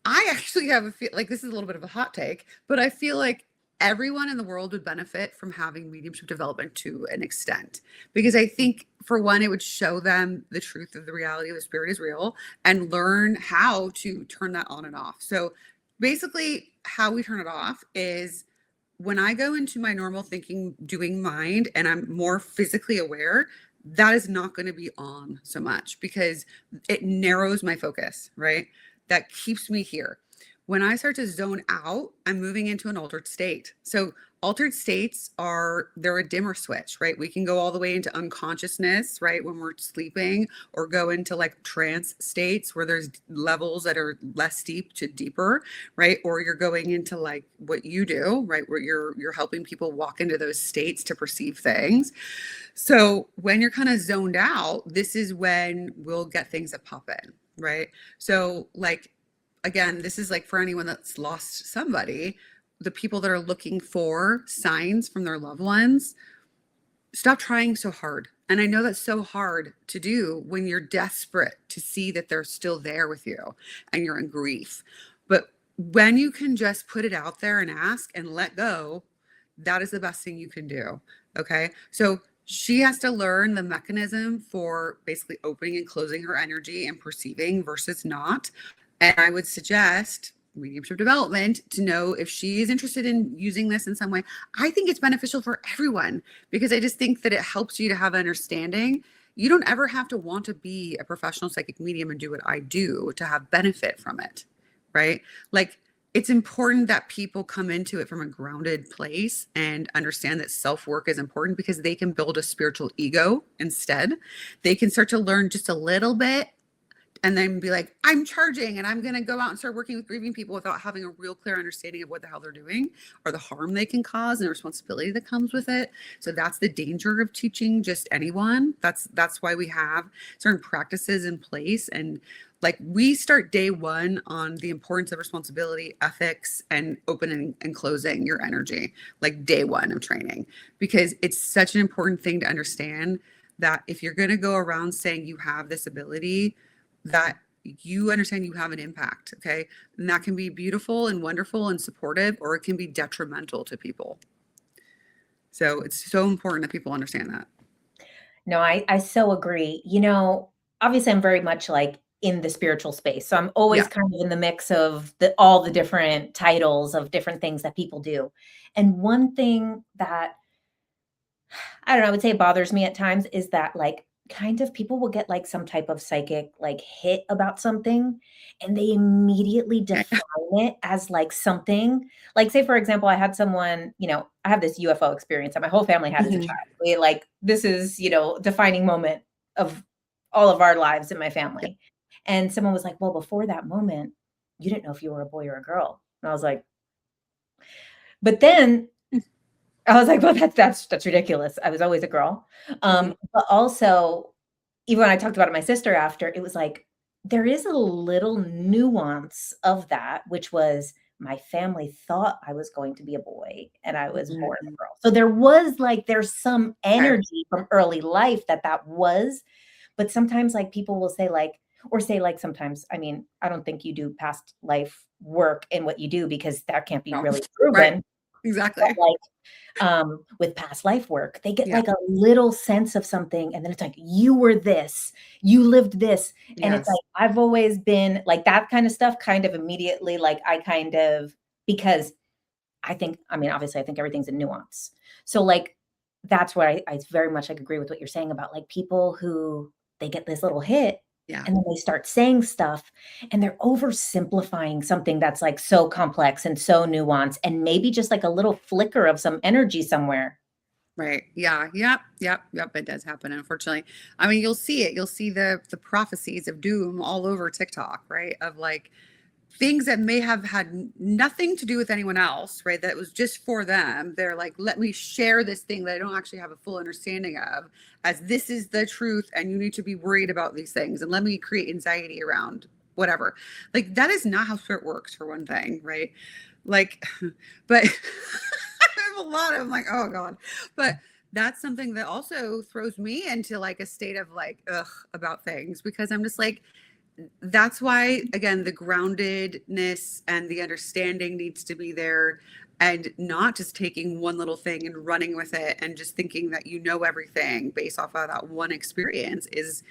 I actually have a feel like this is a little bit of a hot take, but I feel like everyone in the world would benefit from having mediumship development to an extent, because I think for one, it would show them the truth of the reality of the spirit is real, and learn how to turn that on and off. So basically how we turn it off is when I go into my normal thinking, doing mind, and I'm more physically aware, that is not going to be on so much because it narrows my focus, right? That keeps me here. When I start to zone out, I'm moving into an altered state. So altered states they're a dimmer switch, right? We can go all the way into unconsciousness, right? When we're sleeping, or go into like trance states where there's levels that are less deep to deeper, right? Or you're going into like what you do, right? Where you're helping people walk into those states to perceive things. So when you're kind of zoned out, this is when we'll get things that pop in, right? So like, again, this is like for anyone that's lost somebody, the people that are looking for signs from their loved ones, stop trying so hard. And I know that's so hard to do when you're desperate to see that they're still there with you and you're in grief. But when you can just put it out there and ask and let go, that is the best thing you can do. Okay. So she has to learn the mechanism for basically opening and closing her energy and perceiving versus not. And I would suggest mediumship development to know if she is interested in using this in some way. I think it's beneficial for everyone because I just think that it helps you to have understanding. You don't ever have to want to be a professional psychic medium and do what I do to have benefit from it, right? Like, it's important that people come into it from a grounded place and understand that self-work is important, because they can build a spiritual ego instead. They can start to learn just a little bit and then be like, I'm charging and I'm going to go out and start working with grieving people without having a real clear understanding of what the hell they're doing or the harm they can cause and the responsibility that comes with it. So that's the danger of teaching just anyone. That's why we have certain practices in place. And like, we start day one on the importance of responsibility, ethics, and opening and closing your energy, like day one of training, because it's such an important thing to understand that if you're going to go around saying you have this ability, that you understand you have an impact. Okay. And that can be beautiful and wonderful and supportive, or it can be detrimental to people. So it's so important that people understand that. No, I so agree. You know, obviously I'm very much like in the spiritual space. So I'm always Yeah. kind of in the mix of all the different titles of different things that people do. And one thing that I don't know, I would say bothers me at times is that like kind of people will get like some type of psychic like hit about something and they immediately define it as like something. Like say for example, I had someone, you know, I have this UFO experience that my whole family had as a Mhm. child. We like this is, you know, defining moment of all of our lives in my Yeah. family. And someone was like, "Well, before that moment, you didn't know if you were a boy or a girl." And I was like, but then I was like, "Well, that's ridiculous. I was always a girl." Mhm. But also, even when I talked about it to my sister after, it was like, there is a little nuance of that, which was my family thought I was going to be a boy and I was born a Mhm. girl. So there was like there's some Okay. energy from early life that was, but sometimes like people will say like or say like sometimes, I mean, I don't think you do past life work in what you do because that can't be No. really Right. proven. But Exactly. like with past life work. They get Yeah. like a little sense of something, and then it's like, you were this, you lived this. And it's like, Yes. I've always been like that kind of stuff, kind of immediately, like I kind of, because I think, I mean, obviously, I think everything's a nuance. So like, that's why I very much like agree with what you're saying about like people who they get this little hit Yeah. And then they start saying stuff and they're oversimplifying something that's like so complex and so nuanced and maybe just like a little flicker of some energy somewhere. Right. Yeah. Yep. Yep. Yep. It does happen, unfortunately. I mean, you'll see it. You'll see the prophecies of doom all over TikTok, right? Of like things that may have had nothing to do with anyone else, right? That was just for them. They're like, let me share this thing that I don't actually have a full understanding of, as this is the truth, and you need to be worried about these things, and let me create anxiety around whatever. Like that is not how spirit works, for one thing, right? Like, but I have a lot of, I'm like, oh God. But that's something that also throws me into like a state of like, ugh, about things, because I'm just like, that's why, again, the groundedness and the understanding needs to be there, and not just taking one little thing and running with it and just thinking that you know everything based off of that one experience is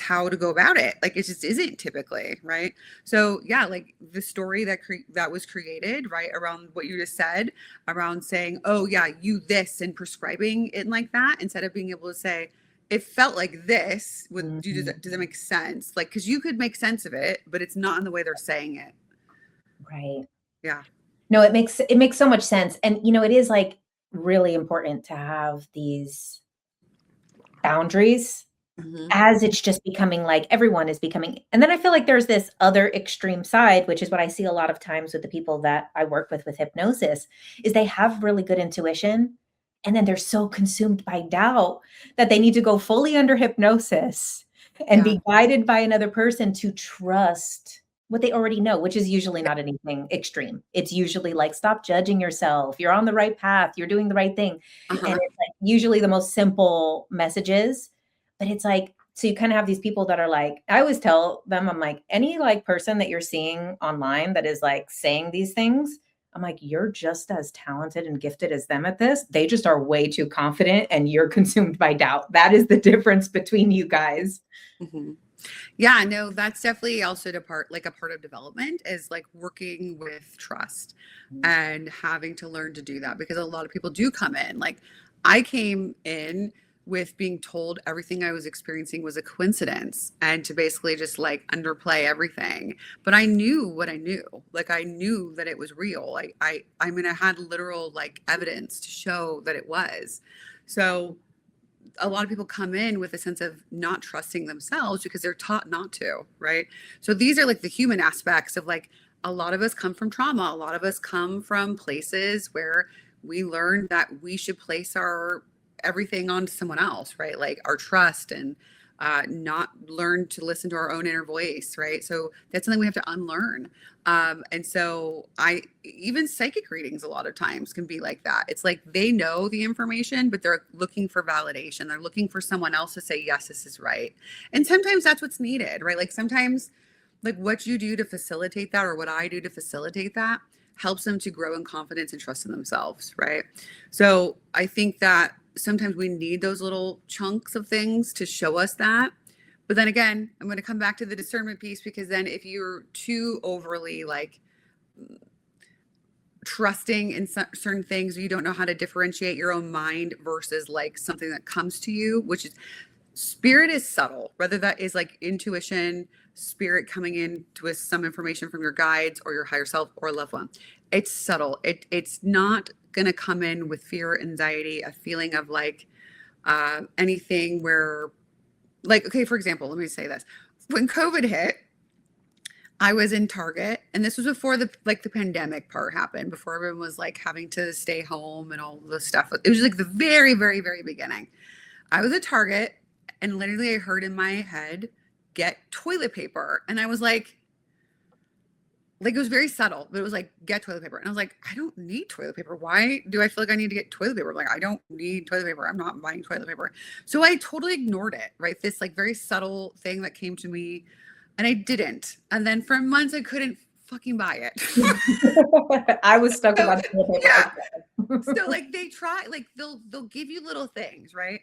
how to go about it. Like it just isn't typically, right? So yeah, like the story that was created right around what you just said, around saying, oh yeah, you this, and prescribing it like that, instead of being able to say, it felt like this. Does that make sense? Like, because you could make sense of it, but it's not in the way they're saying it. Right. Yeah. No, it makes so much sense. And it is like really important to have these boundaries Hmm. as it's just becoming like everyone is becoming. And then I feel like there's this other extreme side, which is what I see a lot of times with the people that I work with hypnosis, is they have really good intuition. And then they're so consumed by doubt that they need to go fully under hypnosis and Yeah. be guided by another person to trust what they already know, which is usually not anything extreme. It's usually like, stop judging yourself. You're on the right path. You're doing the right thing. And Uh-huh. it's like usually the most simple messages. But it's like, so you kind of have these people that are like, I always tell them, I'm like, any like person that you're seeing online that is like saying these things, I'm like, you're just as talented and gifted as them at this. They just are way too confident and you're consumed by doubt. That is the difference between you guys. Hmm. Yeah, no, that's definitely also like a part of development, is like working with trust and having to learn to do that, because a lot of people do come in. Like I came in with being told everything I was experiencing was a coincidence, and to basically just like underplay everything. But I knew what I knew. Like I knew that it was real. I mean, I had literal like evidence to show that it was. So a lot of people come in with a sense of not trusting themselves because they're taught not to, right? So these are like the human aspects of like, a lot of us come from trauma. A lot of us come from places where we learned that we should place our everything onto someone else, right? Like our trust, and not learn to listen to our own inner voice, right? So that's something we have to unlearn. And so even psychic readings a lot of times can be like that. It's like they know the information, but they're looking for validation. They're looking for someone else to say, yes, this is right. And sometimes that's what's needed, right? Like sometimes, like what you do to facilitate that, or what I do to facilitate that, helps them to grow in confidence and trust in themselves, right? So I think that sometimes we need those little chunks of things to show us that. But then again, I'm going to come back to the discernment piece, because then if you're too overly like trusting in certain things, you don't know how to differentiate your own mind versus like something that comes to you, which is, spirit is subtle, whether that is like intuition, spirit coming in with some information from your guides or your higher self or a loved one. It's subtle. It's not going to come in with fear, anxiety, a feeling of like anything where, like, okay, for example, let me say this. When COVID hit, I was in Target, and this was before the pandemic part happened, before everyone was like having to stay home and all the stuff. It was like the very, very, very beginning. I was at Target, and literally I heard in my head, get toilet paper. And I was like, it was very subtle, but it was like, get toilet paper. And I was like, I don't need toilet paper. Why do I feel like I need to get toilet paper? Like, I don't need toilet paper. I'm not buying toilet paper. So I totally ignored it, right? This like very subtle thing that came to me, and I didn't. And then for months, I couldn't fucking buy it. I was stuck So about toilet yeah. paper. So like they try, like they'll give you little things, right?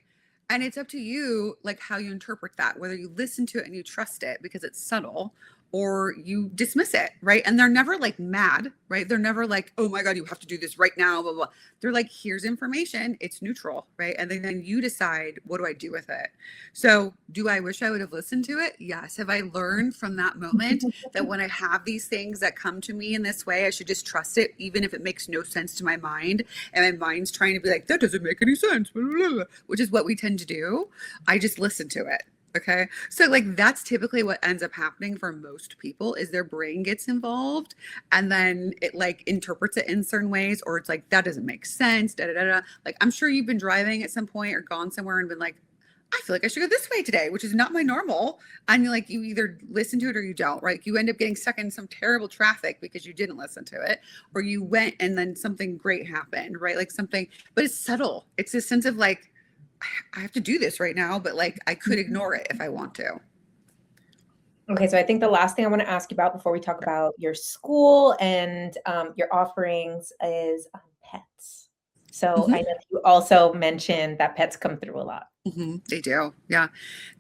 And it's up to you like how you interpret that, whether you listen to it and you trust it because it's subtle, or you dismiss it, right? And they're never like mad, right? They're never like, oh my God, you have to do this right now, blah, blah. They're like, here's information, it's neutral, right? And then you decide, what do I do with it? So do I wish I would have listened to it? Yes. Have I learned from that moment that when I have these things that come to me in this way, I should just trust it, even if it makes no sense to my mind, and my mind's trying to be like, that doesn't make any sense, blah, blah, blah, which is what we tend to do. I just listen to it. Okay. So like that's typically what ends up happening for most people is their brain gets involved and then it like interprets it in certain ways, or it's like, that doesn't make sense. Da, da, da, da. Like I'm sure you've been driving at some point or gone somewhere and been like, I feel like I should go this way today, which is not my normal. And you're like, you either listen to it or you don't, right? You end up getting stuck in some terrible traffic because you didn't listen to it, or you went and then something great happened, right? Like something, but it's subtle. It's a sense of like, I have to do this right now, but like I could ignore it if I want to. Okay, so I think the last thing I want to ask you about before we talk about your school and your offerings is pets. So I know you also mentioned that pets come through a lot. They do. Yeah,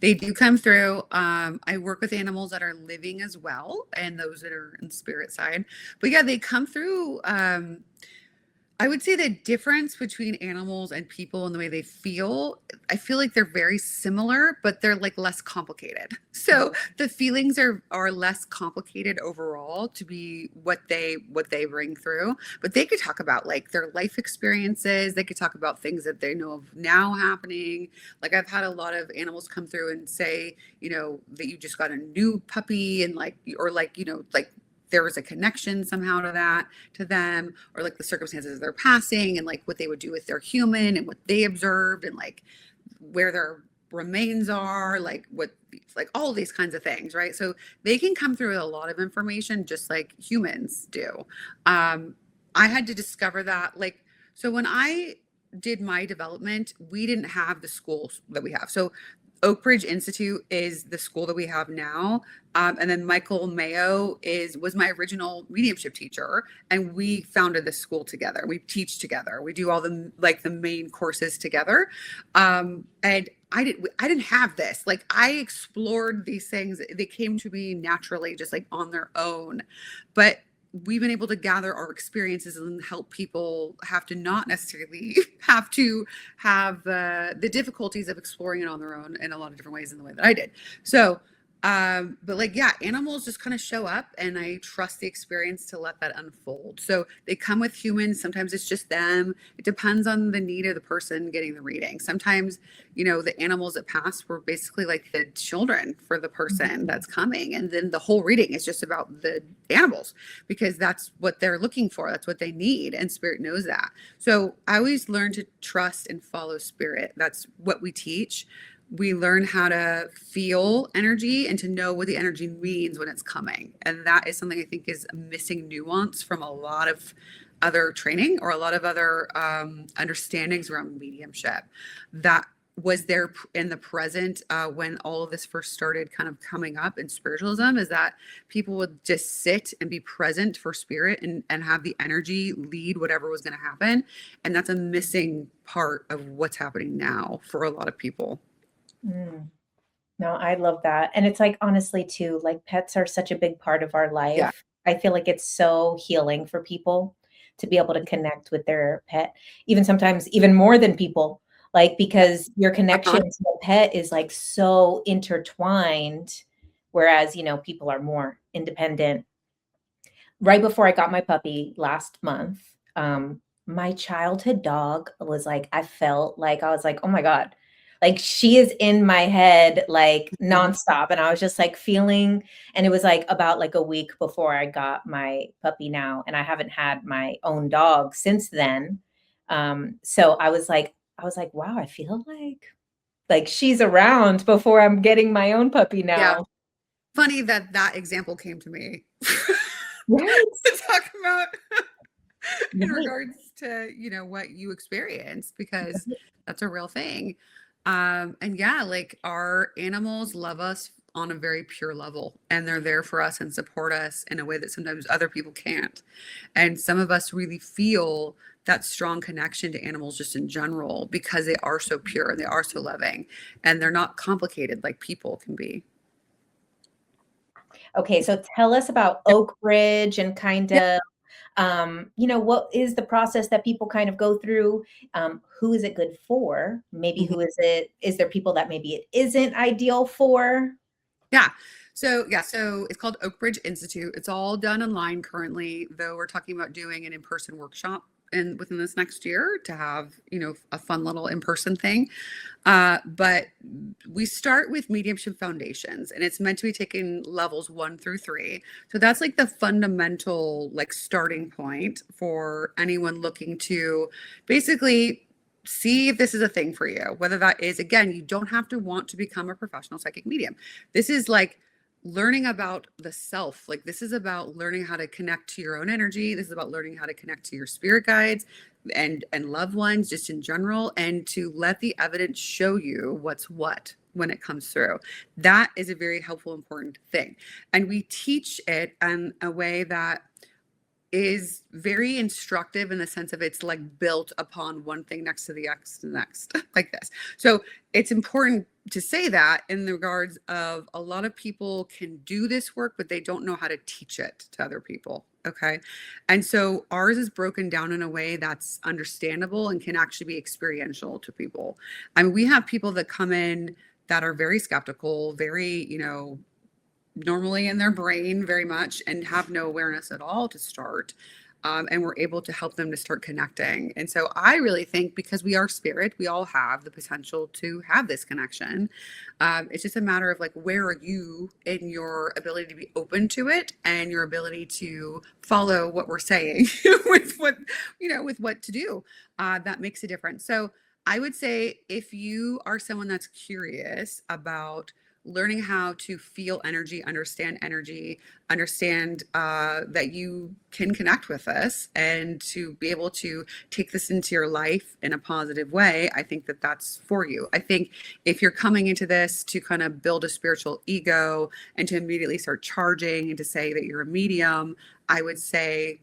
they do come through. I work with animals that are living as well, and those that are in spirit side. But yeah, they come through. I would say the difference between animals and people and the way they feel, I feel like they're very similar, but they're like less complicated. So the feelings are less complicated overall to be what they bring through. But they could talk about like their life experiences. They could talk about things that they know of now happening. Like I've had a lot of animals come through and say, you know, that you just got a new puppy and like, or like, you know, like there was a connection somehow to them, or like the circumstances of their passing and like what they would do with their human and what they observed and like where their remains are, like what, like all of these kinds of things, right? So they can come through with a lot of information just like humans do. I had to discover that, like, so when I did my development, we didn't have the schools that we have. So Oak Ridge Institute is the school that we have now. And then Michael Mayo was my original mediumship teacher, and we founded this school together. We teach together. We do all the like the main courses together. And I didn't have this. Like I explored these things. They came to me naturally, just like on their own. But we've been able to gather our experiences and help people have to not necessarily have to have the difficulties of exploring it on their own in a lot of different ways in the way that I did. So, but like, yeah, animals just kind of show up and I trust the experience to let that unfold. So they come with humans. Sometimes it's just them. It depends on the need of the person getting the reading. Sometimes, you know, the animals that pass were basically like the children for the person that's coming. And then the whole reading is just about the animals because that's what they're looking for. That's what they need. And spirit knows that. So I always learn to trust and follow spirit. That's what we teach. We learn how to feel energy and to know what the energy means when it's coming. And that is something I think is a missing nuance from a lot of other training or a lot of other understandings around mediumship. That was there in the present when all of this first started kind of coming up in spiritualism, is that people would just sit and be present for spirit and have the energy lead whatever was going to happen. And that's a missing part of what's happening now for a lot of people. No, I love that. And it's like, honestly, too, like pets are such a big part of our life. Yeah. I feel like it's so healing for people to be able to connect with their pet, even sometimes even more than people, like because your connection to the pet is like so intertwined, whereas, you know, people are more independent. Right before I got my puppy last month, my childhood dog was like, I felt like I was like, oh my God, like she is in my head like nonstop. And I was just like feeling, and it was like about like a week before I got my puppy now. And I haven't had my own dog since then. So I was like, wow, I feel like she's around before I'm getting my own puppy now. Yeah. Funny that example came to me. Right. To talk about in regards to, you know, what you experienced, because that's a real thing. And yeah, like our animals love us on a very pure level, and they're there for us and support us in a way that sometimes other people can't. And some of us really feel that strong connection to animals just in general because they are so pure and they are so loving and they're not complicated like people can be. Okay, so tell us about Oak Ridge and kind Yep. of, what is the process that people kind of go through? Who is it good for? Maybe Mhm. who is there people that maybe it isn't ideal for? Yeah. So it's called Oak Ridge Institute. It's all done online currently, though we're talking about doing an in-person workshop within this next year to have, a fun little in-person thing. But we start with mediumship foundations, and it's meant to be taken levels 1 through 3. So that's like the fundamental, like, starting point for anyone looking to basically see if this is a thing for you. Whether that is, again, you don't have to want to become a professional psychic medium. This is like learning about the self. Like, this is about learning how to connect to your own energy. This is about learning how to connect to your spirit guides and loved ones just in general, and to let the evidence show you what's what when it comes through. That is a very helpful, important thing. And we teach it in a way that is very instructive, in the sense of it's like built upon one thing next to the next like this. So it's important to say that, in the regards of, a lot of people can do this work, but they don't know how to teach it to other people. Okay. And so ours is broken down in a way that's understandable and can actually be experiential to people. I mean, we have people that come in that are very skeptical, very, normally in their brain very much, and have no awareness at all to start. And we're able to help them to start connecting. And so I really think, because we are spirit, we all have the potential to have this connection. It's just a matter of, like, where are you in your ability to be open to it, and your ability to follow what we're saying with what to do. That makes a difference. So I would say, if you are someone that's curious about learning how to feel energy, understand that you can connect with us, and to be able to take this into your life in a positive way, I think that that's for you. I think if you're coming into this to kind of build a spiritual ego, and to immediately start charging and to say that you're a medium, I would say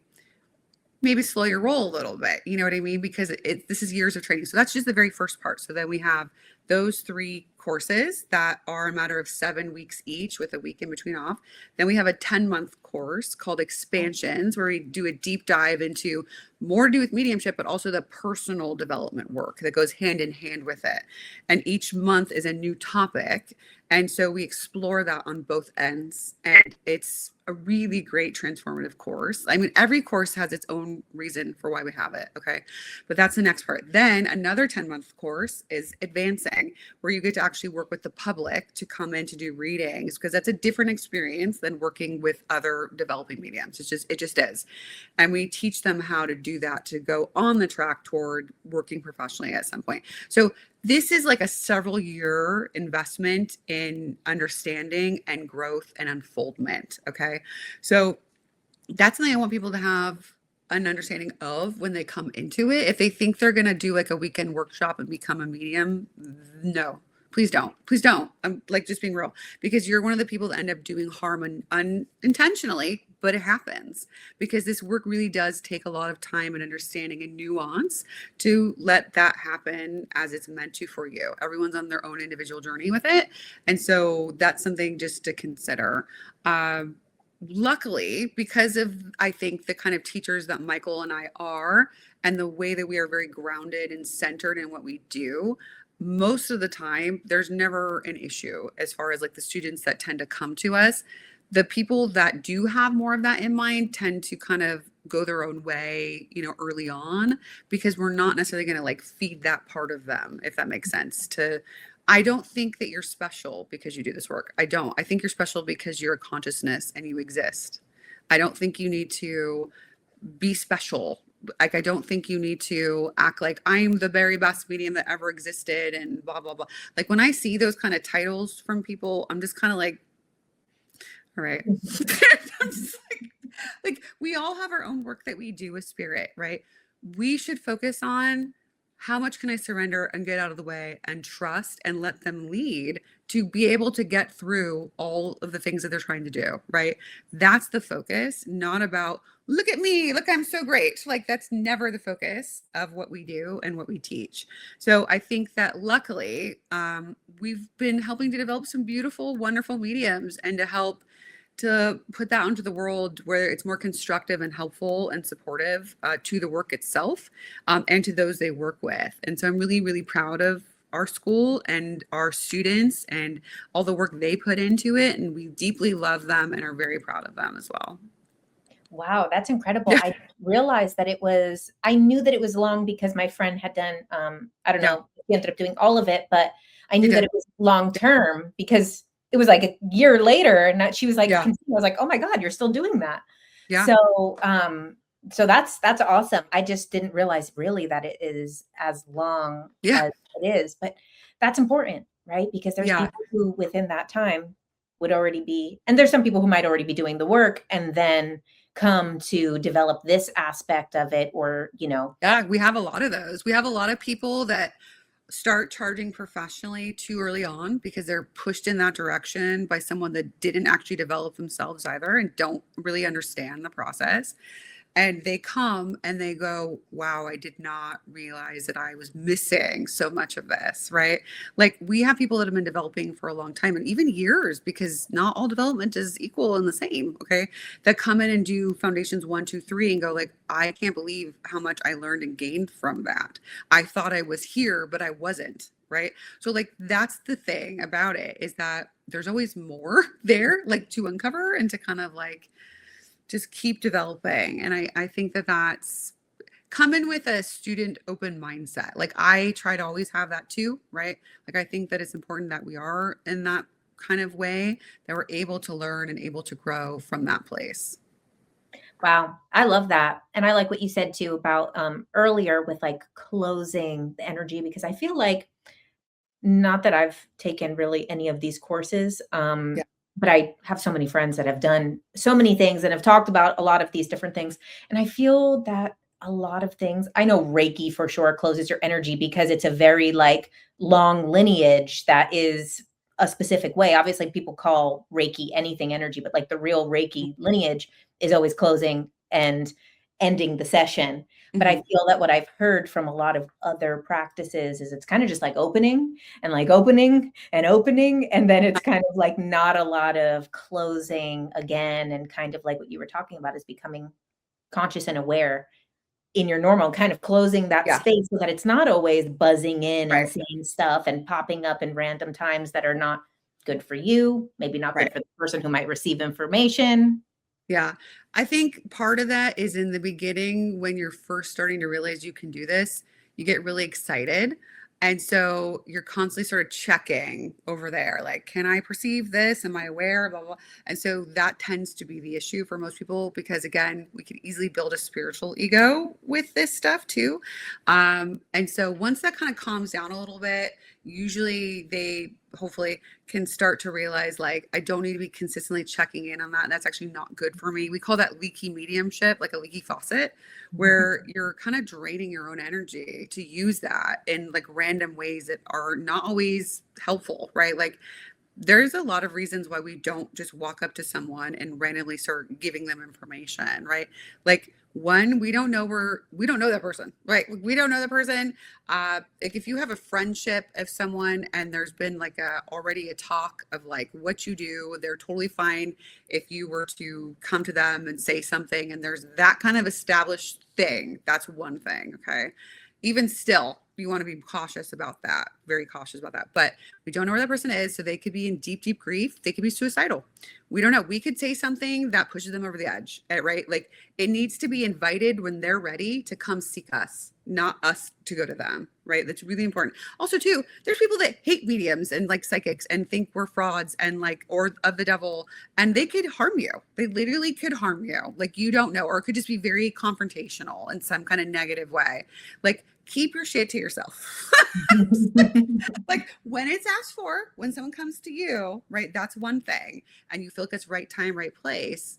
maybe slow your roll a little bit. You know what I mean? Because this is years of training. So that's just the very first part. So then we have those 3 courses that are a matter of 7 weeks each, with a week in between off. Then we have a 10-month course called Expansions, where we do a deep dive into more to do with mediumship, but also the personal development work that goes hand in hand with it. And each month is a new topic. And so we explore that on both ends. And it's a really great transformative course. I mean, every course has its own reason for why we have it. Okay. But that's the next part. Then another 10-month course is Advancing, where you get to actually work with the public to come in to do readings, because that's a different experience than working with other developing mediums. It just is. And we teach them how to do that, to go on the track toward working professionally at some point. So this is like a several year investment in understanding and growth and unfoldment. Okay. So that's something I want people to have an understanding of when they come into it. If they think they're going to do like a weekend workshop and become a medium, no, please don't. Please don't. I'm like just being real, because you're one of the people that end up doing harm unintentionally, but it happens because this work really does take a lot of time and understanding and nuance to let that happen as it's meant to for you. Everyone's on their own individual journey with it. And so that's something just to consider. Luckily, because of, I think, the kind of teachers that Michael and I are, and the way that we are very grounded and centered in what we do, most of the time there's never an issue as far as like the students that tend to come to us. The people that do have more of that in mind tend to kind of go their own way, early on, because we're not necessarily going to like feed that part of them, if that makes sense. I don't think that you're special because you do this work. I don't. I think you're special because you're a consciousness and you exist. I don't think you need to be special. Like, I don't think you need to act like I'm the very best medium that ever existed and blah, blah, blah. Like, when I see those kind of titles from people, I'm just kind of like, all right. I'm just like, we all have our own work that we do with spirit, right? We should focus on, how much can I surrender and get out of the way and trust and let them lead, to be able to get through all of the things that they're trying to do, right? That's the focus, not about, look at me, look, I'm so great. Like, that's never the focus of what we do and what we teach. So I think that luckily, we've been helping to develop some beautiful, wonderful mediums, and to help to put that into the world where it's more constructive and helpful and supportive to the work itself and to those they work with. And so I'm really, really proud of our school and our students and all the work they put into it. And we deeply love them and are very proud of them as well. Wow, that's incredible. Yeah. I realized that I knew that it was long because my friend had done, I don't Yeah. know, he ended up doing all of it, but I They knew that did. it was long term because it was like a year later and she was like, Yeah. I was like, oh my God, you're still doing that. Yeah. So, so that's awesome. I just didn't realize really that it is as long Yeah. as it is, but that's important, right? Because there's Yeah. people who within that time would already be, and there's some people who might already be doing the work and then come to develop this aspect of it, or, Yeah. We have a lot of those. We have a lot of people that start charging professionally too early on because they're pushed in that direction by someone that didn't actually develop themselves either and don't really understand the process. And they come and they go, wow, I did not realize that I was missing so much of this, right? Like we have people that have been developing for a long time and even years, because not all development is equal and the same, okay? That come in and do foundations 1, 2, 3 and go like, I can't believe how much I learned and gained from that. I thought I was here, but I wasn't, right? So like that's the thing about it, is that there's always more there, like to uncover and to kind of like just keep developing. And I think that that's come in with a student open mindset. Like I try to always have that too, right? Like I think that it's important that we are in that kind of way, that we're able to learn and able to grow from that place. wow, I love that. And I like what you said too about earlier with like closing the energy, because I feel like, not that I've taken really any of these courses, Yeah. but I have so many friends that have done so many things and have talked about a lot of these different things. And I feel that a lot of things, I know Reiki for sure closes your energy because it's a very like long lineage that is a specific way. Obviously, people call Reiki anything energy, but like the real Reiki lineage is always closing and ending the session. But I Mhm. feel that what I've heard from a lot of other practices is it's kind of just like opening and like opening and opening. And then it's kind of like not a lot of closing again. And kind of like what you were talking about is becoming conscious and aware in your normal, kind of closing that Yeah. space so that it's not always buzzing in and Right. saying stuff and popping up in random times that are not good for you, maybe not good Right. for the person who might receive information. Yeah. I think part of that is in the beginning when you're first starting to realize you can do this, you get really excited. And so you're constantly sort of checking over there, like, can I perceive this? Am I aware? Blah, blah, blah. And so that tends to be the issue for most people because, again, we could easily build a spiritual ego with this stuff too. And so once that kind of calms down a little bit, usually they hopefully can start to realize like I don't need to be consistently checking in on that. That's actually not good for me. We call that leaky mediumship, like a leaky faucet, where you're kind of draining your own energy to use that in like random ways that are not always helpful, right? Like there's a lot of reasons why we don't just walk up to someone and randomly start giving them information, right? Like one, we don't know that person, right? We don't know the person. Like if you have a friendship of someone and there's been like already a talk of like what you do, they're totally fine if you were to come to them and say something and there's that kind of established thing. That's one thing, okay? Even still, you want to be cautious about that, very cautious about that. But we don't know where that person is. So they could be in deep, deep grief. They could be suicidal. We don't know. We could say something that pushes them over the edge, right? Like it needs to be invited when they're ready to come seek us, not us to go to them, right? That's really important. Also, too, there's people that hate mediums and like psychics and think we're frauds and like, or of the devil, and they could harm you. They literally could harm you. Like you don't know, or it could just be very confrontational in some kind of negative way. Like, keep your shit to yourself. Like when it's asked for, when someone comes to you, right? That's one thing. And you feel like it's right time, right place,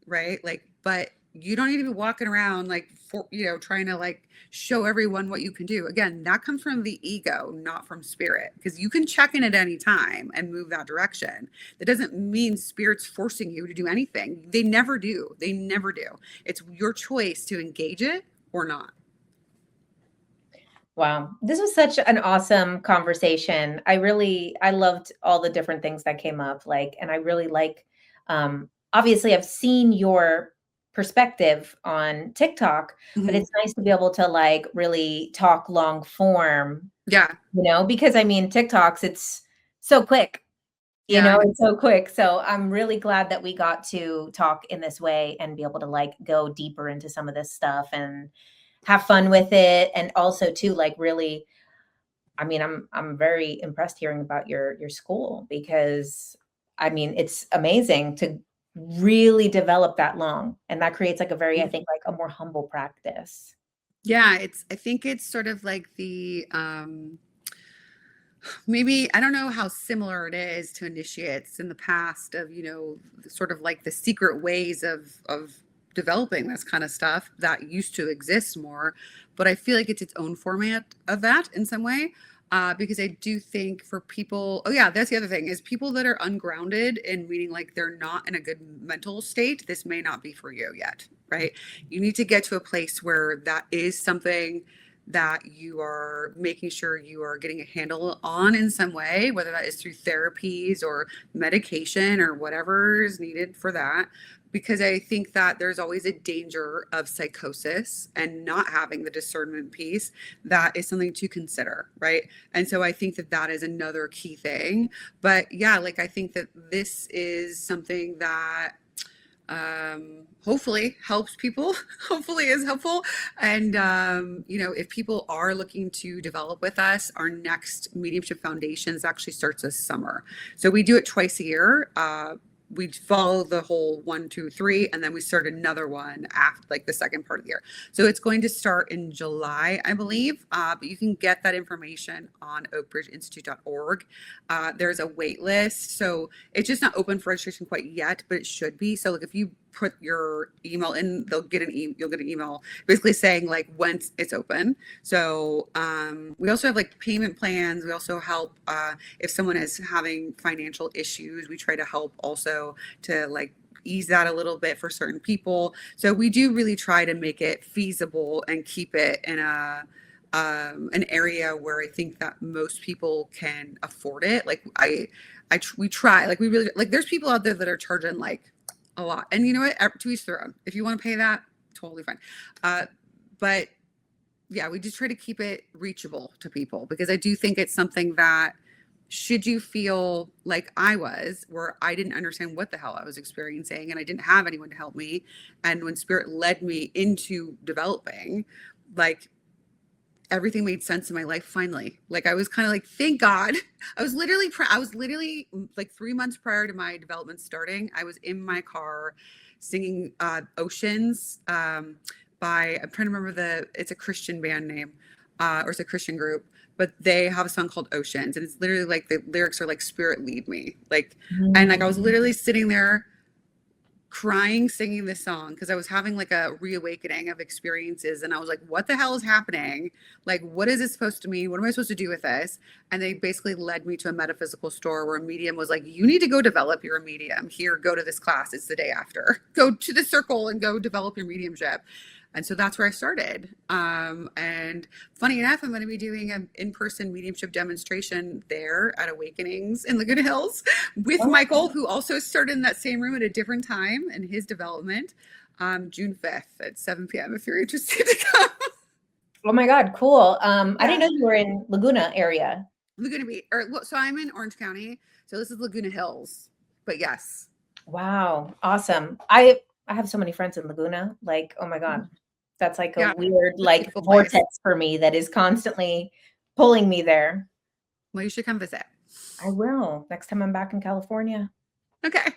right? Like, but you don't need to be walking around like for, trying to like show everyone what you can do. Again, that comes from the ego, not from spirit, because you can check in at any time and move that direction. That doesn't mean spirit's forcing you to do anything. They never do. They never do. It's your choice to engage it or not. Wow. This was such an awesome conversation. I loved all the different things that came up. Like, and I really like obviously I've seen your perspective on TikTok, but Mhm. it's nice to be able to like really talk long form, Yeah. because I mean, TikToks, it's so quick. Yeah, I know. It's so quick. So I'm really glad that we got to talk in this way and be able to like go deeper into some of this stuff and have fun with it. And also too, like really, I mean, I'm very impressed hearing about your school because I mean, it's amazing to really develop that long. And that creates like a very, I think, like a more humble practice. Yeah, I think it's sort of like maybe I don't know how similar it is to initiates in the past of, sort of like the secret ways of developing this kind of stuff that used to exist more, but I feel like it's its own format of that in some way. Because I do think for people, oh yeah, that's the other thing is people that are ungrounded and meaning like they're not in a good mental state, this may not be for you yet, right? You need to get to a place where that is something that you are making sure you are getting a handle on in some way, whether that is through therapies or medication or whatever is needed for that. Because I think that there's always a danger of psychosis and not having the discernment piece. That is something to consider, right? And so I think that that is another key thing. But yeah, like I think that this is something that hopefully helps people, hopefully is helpful. And, if people are looking to develop with us, our next mediumship foundations actually starts this summer. So we do it twice a year. We follow the whole 1, 2, 3, and then we start another one after like the second part of the year. So it's going to start in July, I believe. But you can get that information on oakbridgeinstitute.org. There's a wait list. So it's just not open for registration quite yet, but it should be. So like if you put your email in, you'll get an email basically saying like when it's open. So we also have like payment plans. We also help if someone is having financial issues, we try to help also to like ease that a little bit for certain people. So we do really try to make it feasible and keep it in an area where I think that most people can afford it. Like we try, like we really, like there's people out there that are charging like a lot, and you know what, to each their own. If you want to pay that, totally fine. But yeah, we just try to keep it reachable to people because I do think it's something that should you feel like I was, where I didn't understand what the hell I was experiencing and I didn't have anyone to help me. And when spirit led me into developing, like everything made sense in my life finally. Like I was kind of like, thank God. I was literally like 3 months prior to my development starting, I was in my car singing Oceans by, I'm trying to remember it's a Christian band name or it's a Christian group, but they have a song called Oceans. And it's literally like the lyrics are like, Spirit lead me. Like, and like I was literally sitting there crying singing this song because I was having like a reawakening of experiences and I was like, what the hell is happening? Like, what is this supposed to mean? What am I supposed to do with this? And they basically led me to a metaphysical store where a medium was like, you need to go develop your medium. Here, go to this class. It's the day after. Go to the circle and go develop your mediumship. And so that's where I started. And funny enough, I'm going to be doing an in-person mediumship demonstration there at Awakenings in Laguna Hills with Michael, who also started in that same room at a different time in his development, June 5th at 7 p.m. if you're interested to come. Oh my God, cool. I didn't know you were in Laguna area. Laguna Beach, so I'm in Orange County. So this is Laguna Hills, but yes. Wow, awesome. I have so many friends in Laguna. Like, oh my God, that's like a weird like vortex place for me that is constantly pulling me there. Well, you should come visit. I will next time I'm back in California. Okay.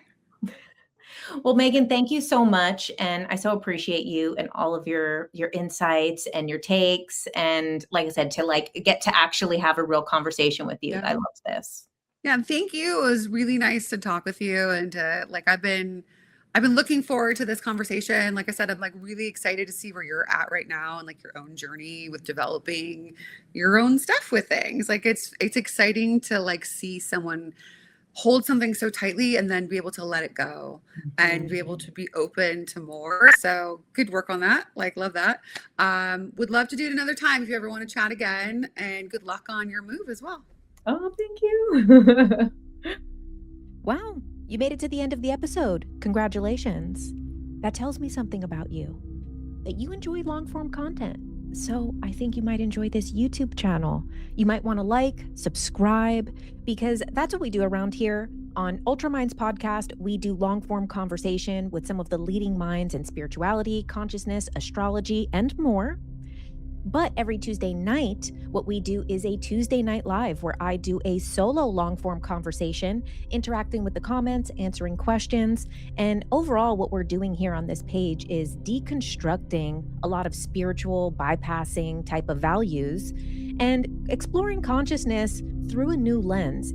Well, Megan, thank you so much. And I so appreciate you and all of your insights and your takes. And like I said, to like get to actually have a real conversation with you. Yeah. I love this. Yeah, thank you. It was really nice to talk with you and to like I've been looking forward to this conversation. Like I said, I'm like really excited to see where you're at right now and like your own journey with developing your own stuff with things. Like it's exciting to like see someone hold something so tightly and then be able to let it go and be able to be open to more. So good work on that. Like, love that. Would love to do it another time if you ever want to chat again, and good luck on your move as well. Oh, thank you. Wow. You made it to the end of the episode. Congratulations. That tells me something about you, that you enjoy long form content. So I think you might enjoy this YouTube channel. You might want to like, subscribe, because that's what we do around here. On Ultraminds podcast, we do long form conversation with some of the leading minds in spirituality, consciousness, astrology, and more. But every Tuesday night, what we do is a Tuesday night live where I do a solo long form conversation, interacting with the comments, answering questions. And overall, what we're doing here on this page is deconstructing a lot of spiritual bypassing type of values and exploring consciousness through a new lens